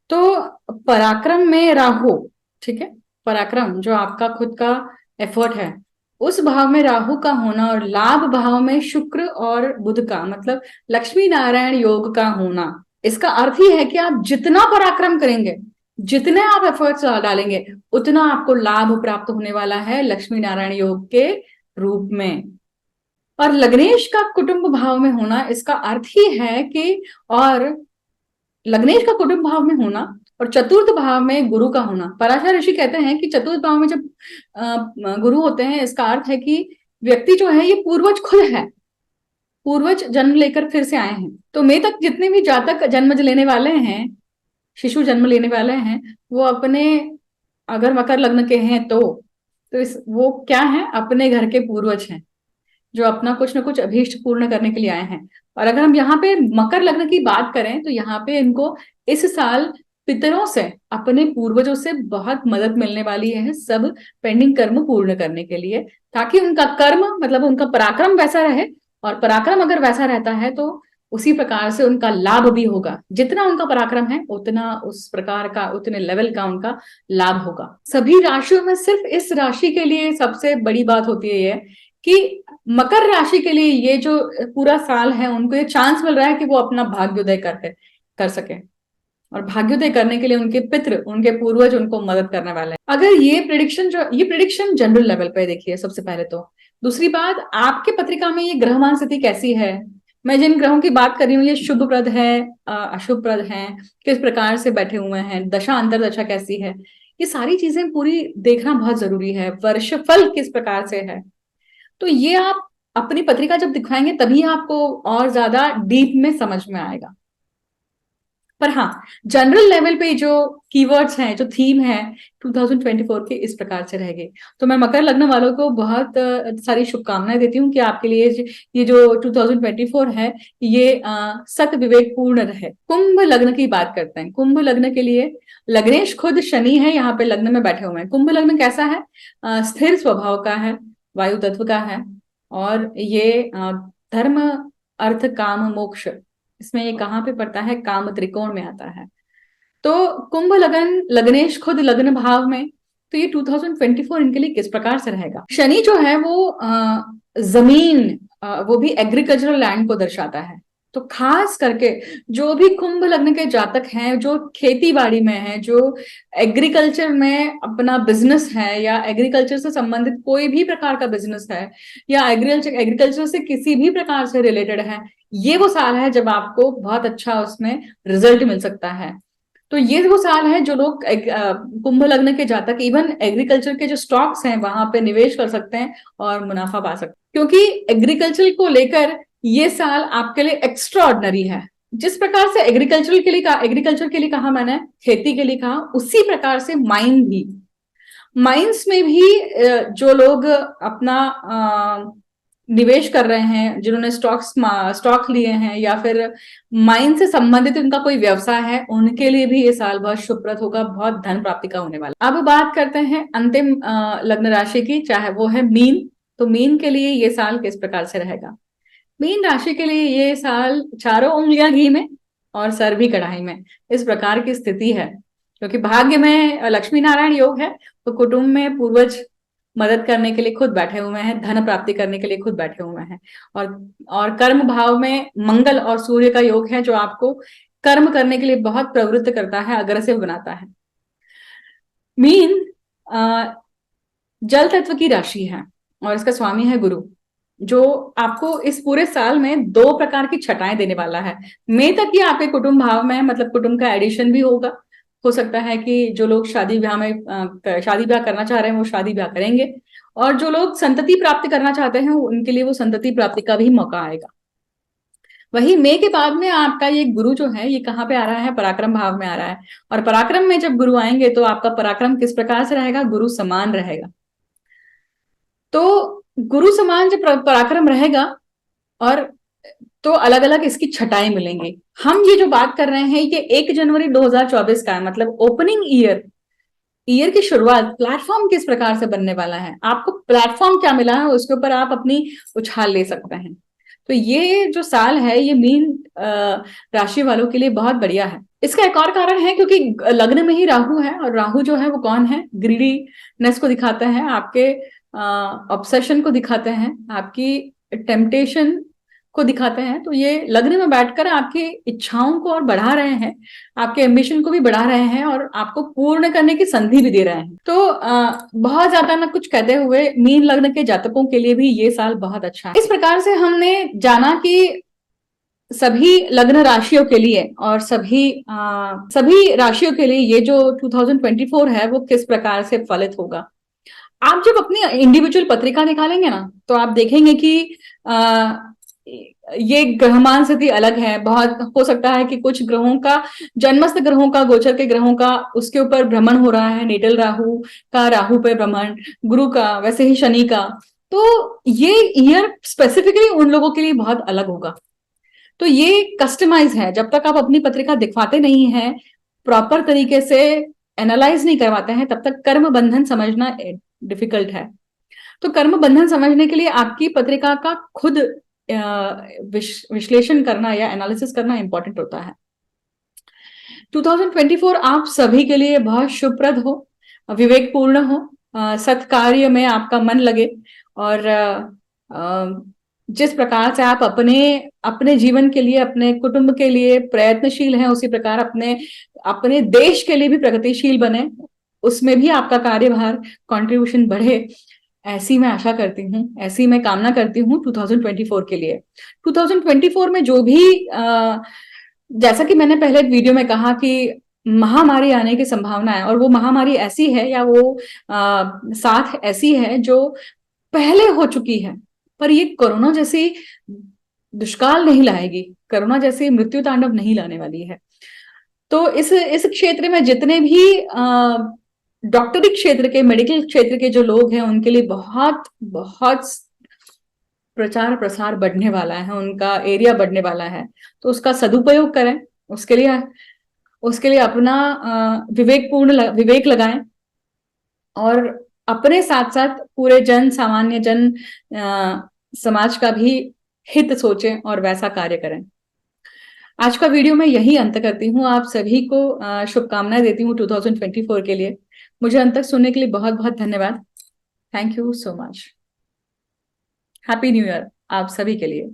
तो पराक्रम में राहु, ठीक है, पराक्रम जो आपका खुद का एफर्ट है, उस भाव में राहु का होना, और लाभ भाव में शुक्र और बुध का, मतलब लक्ष्मी नारायण योग का होना। इसका अर्थ ही है कि आप जितना पराक्रम करेंगे, जितने आप एफर्ट्स डालेंगे, उतना आपको लाभ प्राप्त होने वाला है लक्ष्मी नारायण योग के रूप में। और लग्नेश का कुटुंब भाव में होना, इसका अर्थ ही है कि, और लग्नेश का कुटुंब भाव में होना और चतुर्थ भाव में गुरु का होना, पराशर ऋषि कहते हैं कि चतुर्थ भाव में जब गुरु होते हैं, इसका अर्थ है कि व्यक्ति जो है ये पूर्वज खुद है, पूर्वज जन्म लेकर फिर से आए हैं। तो मई तक जितने भी जातक जन्म लेने वाले हैं, शिशु जन्म लेने वाले हैं, वो अपने, अगर मकर लग्न के हैं तो इस वो क्या है, अपने घर के पूर्वज हैं, जो अपना कुछ ना कुछ अभीष्ट पूर्ण करने के लिए आए हैं। और अगर हम यहाँ पे मकर लग्न की बात करें, तो यहाँ पे इनको इस साल पितरों से, अपने पूर्वजों से बहुत मदद मिलने वाली है, सब पेंडिंग कर्म पूर्ण करने के लिए, ताकि उनका कर्म, मतलब उनका पराक्रम वैसा रहे। और पराक्रम अगर वैसा रहता है तो उसी प्रकार से उनका लाभ भी होगा। जितना उनका पराक्रम है उतना उस प्रकार का, उतने लेवल का उनका लाभ होगा। सभी राशियों में सिर्फ इस राशि के लिए सबसे बड़ी बात होती है ये कि मकर राशि के लिए ये जो पूरा साल है, उनको ये चांस मिल रहा है कि वो अपना भाग्योदय कर सके, और भाग्योदय करने के लिए उनके पितृ, उनके पूर्वज उनको मदद करने वाले हैं। अगर ये प्रिडिक्शन जनरल लेवल पे देखिए सबसे पहले तो। दूसरी बात, आपके पत्रिका में ये ग्रहमान स्थिति कैसी है? मैं जिन ग्रहों की बात कर रही हूँ, ये शुभप्रद है, अशुभप्रद है, किस प्रकार से बैठे हुए हैं, दशा अंतर दशा कैसी है, ये सारी चीजें पूरी देखना बहुत जरूरी है। वर्षफल किस प्रकार से है, तो ये आप अपनी पत्रिका जब दिखाएंगे तभी आपको और ज्यादा डीप में समझ में आएगा। पर हाँ, जनरल लेवल पे जो कीवर्ड्स हैं, जो थीम है 2024 के, इस प्रकार से रहेंगे। तो मैं मकर लग्न वालों को बहुत सारी शुभकामनाएं देती हूँ कि आपके लिए ये जो 2024 है ये सत विवेकपूर्ण रहे। कुंभ लग्न की बात करते हैं। कुंभ लग्न के लिए लग्नेश खुद शनि है, यहाँ पे लग्न में बैठे हुए हैं। कुंभ लग्न कैसा है? स्थिर स्वभाव का है, वायु तत्व का है, और ये धर्म, अर्थ, काम, मोक्ष, इसमें ये कहाँ पे पड़ता है? काम त्रिकोण में आता है। तो कुंभ लगन, लग्नेश खुद लग्न भाव में, तो ये 2024 इनके लिए किस प्रकार से रहेगा? शनि जो है वो जमीन, वो भी एग्रीकल्चरल लैंड को दर्शाता है। तो खास करके जो भी कुंभ लग्न के जातक हैं, जो खेती बाड़ी में है, जो एग्रीकल्चर में अपना बिजनेस है, या एग्रीकल्चर से संबंधित कोई भी प्रकार का बिजनेस है, या एग्रीकल्चर से किसी भी प्रकार से रिलेटेड है, ये वो साल है जब आपको बहुत अच्छा उसमें रिजल्ट मिल सकता है। तो ये वो साल है जो लोग कुंभ लग्न के जातक इवन एग्रीकल्चर के जो स्टॉक्स हैं वहां पे निवेश कर सकते हैं और मुनाफा पा सकते हैं, क्योंकि एग्रीकल्चर को लेकर ये साल आपके लिए एक्स्ट्रा ऑर्डिनरी है। जिस प्रकार से एग्रीकल्चर के लिए कहा मैंने, खेती के लिए कहा, उसी प्रकार से माइंस में भी जो लोग अपना निवेश कर रहे हैं, जिन्होंने स्टॉक लिए हैं, या फिर माइन से संबंधित उनका कोई व्यवसाय है, उनके लिए भी ये साल बहुत शुभप्रद होगा, बहुत धन प्राप्ति का होने वाला। अब बात करते हैं अंतिम लग्न राशि की, चाहे वो है मीन। तो मीन के लिए ये साल किस प्रकार से रहेगा? मीन राशि के लिए ये साल चारों उंगलियां घी में और सर भी कढ़ाई में, इस प्रकार की स्थिति है। क्योंकि भाग्य में लक्ष्मी नारायण योग है, तो कुटुंब में पूर्वज मदद करने के लिए खुद बैठे हुए हैं, धन प्राप्ति करने के लिए खुद बैठे हुए हैं। और कर्म भाव में मंगल और सूर्य का योग है, जो आपको कर्म करने के लिए बहुत प्रवृत्त करता है, अग्रेसिव बनाता है। मीन जल तत्व की राशि है और इसका स्वामी है गुरु, जो आपको इस पूरे साल में 2 प्रकार की छटाएं देने वाला है। मई तक ये आपके कुटुंब भाव में है, मतलब कुटुंब का एडिशन भी होगा। हो सकता है कि जो लोग शादी ब्याह में शादी ब्याह करना चाह रहे हैं वो शादी ब्याह करेंगे, और जो लोग संतति प्राप्त करना चाहते हैं उनके लिए वो संतति प्राप्ति का भी मौका आएगा। वही मई के बाद में आपका ये गुरु जो है ये कहाँ पे आ रहा है, पराक्रम भाव में आ रहा है। और पराक्रम में जब गुरु आएंगे तो आपका पराक्रम किस प्रकार से रहेगा, गुरु समान रहेगा। तो गुरु समान जब पराक्रम रहेगा, और तो अलग अलग इसकी छटाएं मिलेंगी। हम ये जो बात कर रहे हैं ये 1 जनवरी 2024 का है, मतलब ओपनिंग ईयर की शुरुआत। प्लेटफॉर्म किस प्रकार से बनने वाला है, आपको प्लेटफॉर्म क्या मिला है उसके ऊपर आप अपनी उछाल ले सकते हैं। तो ये जो साल है ये मीन राशि वालों के लिए बहुत बढ़िया है। इसका एक और कारण है क्योंकि लग्न में ही राहु है, और राहु जो है वो कौन है, ग्रीडीनेस को दिखाते हैं, आपके ऑब्सेशन को दिखाते हैं, आपकी टेम्पटेशन को दिखाते हैं। तो ये लग्न में बैठकर आपकी इच्छाओं को और बढ़ा रहे हैं, आपके एम्बिशन को भी बढ़ा रहे हैं, और आपको पूर्ण करने की संधि भी दे रहे हैं। तो बहुत ज्यादा ना कुछ कहते हुए मीन लग्न के जातकों के लिए भी ये साल बहुत अच्छा है। इस प्रकार से हमने जाना कि सभी लग्न राशियों के लिए और सभी राशियों के लिए ये जो 2024 है वो किस प्रकार से फलित होगा। आप जब अपनी इंडिविजुअल पत्रिका निकालेंगे ना तो आप देखेंगे कि ये ग्रहमान स्थिति अलग है। बहुत हो सकता है कि कुछ ग्रहों का, जन्मस्थ ग्रहों का, गोचर के ग्रहों का उसके ऊपर भ्रमण हो रहा है, नेटल राहु का राहु पे भ्रमण, गुरु का, वैसे ही शनि का। तो ये ईयर स्पेसिफिकली उन लोगों के लिए बहुत अलग होगा। तो ये कस्टमाइज है, जब तक आप अपनी पत्रिका दिखवाते नहीं है, प्रॉपर तरीके से एनालाइज नहीं करवाते हैं, तब तक कर्म बंधन समझना डिफिकल्ट है। तो कर्म बंधन समझने के लिए आपकी पत्रिका का खुद विश्लेषण करना या एनालिसिस करना इंपॉर्टेंट होता है। 2024 आप सभी के लिए बहुत शुभप्रद हो, विवेकपूर्ण हो, सत्कार्य में आपका मन लगे, और जिस प्रकार से आप अपने जीवन के लिए, अपने कुटुंब के लिए प्रयत्नशील हैं, उसी प्रकार अपने देश के लिए भी प्रगतिशील बने, उसमें भी आपका कार्यभार, कंट्रीब्यूशन बढ़े, ऐसी मैं आशा करती हूँ, ऐसी मैं कामना करती हूँ 2024 के लिए। 2024 में जो भी जैसा कि मैंने पहले वीडियो में कहा कि महामारी आने की संभावना है, और वो महामारी ऐसी है या वो साथ ऐसी है जो पहले हो चुकी है, पर ये कोरोना जैसी दुष्काल नहीं लाएगी, कोरोना जैसी मृत्यु तांडव नहीं लाने वाली है। तो इस क्षेत्र में जितने भी डॉक्टरी क्षेत्र के, मेडिकल क्षेत्र के जो लोग हैं उनके लिए बहुत बहुत प्रचार प्रसार बढ़ने वाला है, उनका एरिया बढ़ने वाला है। तो उसका सदुपयोग करें, उसके लिए अपना विवेक लगाएं, और अपने साथ साथ पूरे सामान्य जन समाज का भी हित सोचें और वैसा कार्य करें। आज का वीडियो मैं यही अंत करती हूँ। आप सभी को शुभकामनाएं देती हूँ 2024 के लिए। मुझे अंत तक सुनने के लिए बहुत बहुत धन्यवाद। Thank you so much. Happy new year आप सभी के लिए।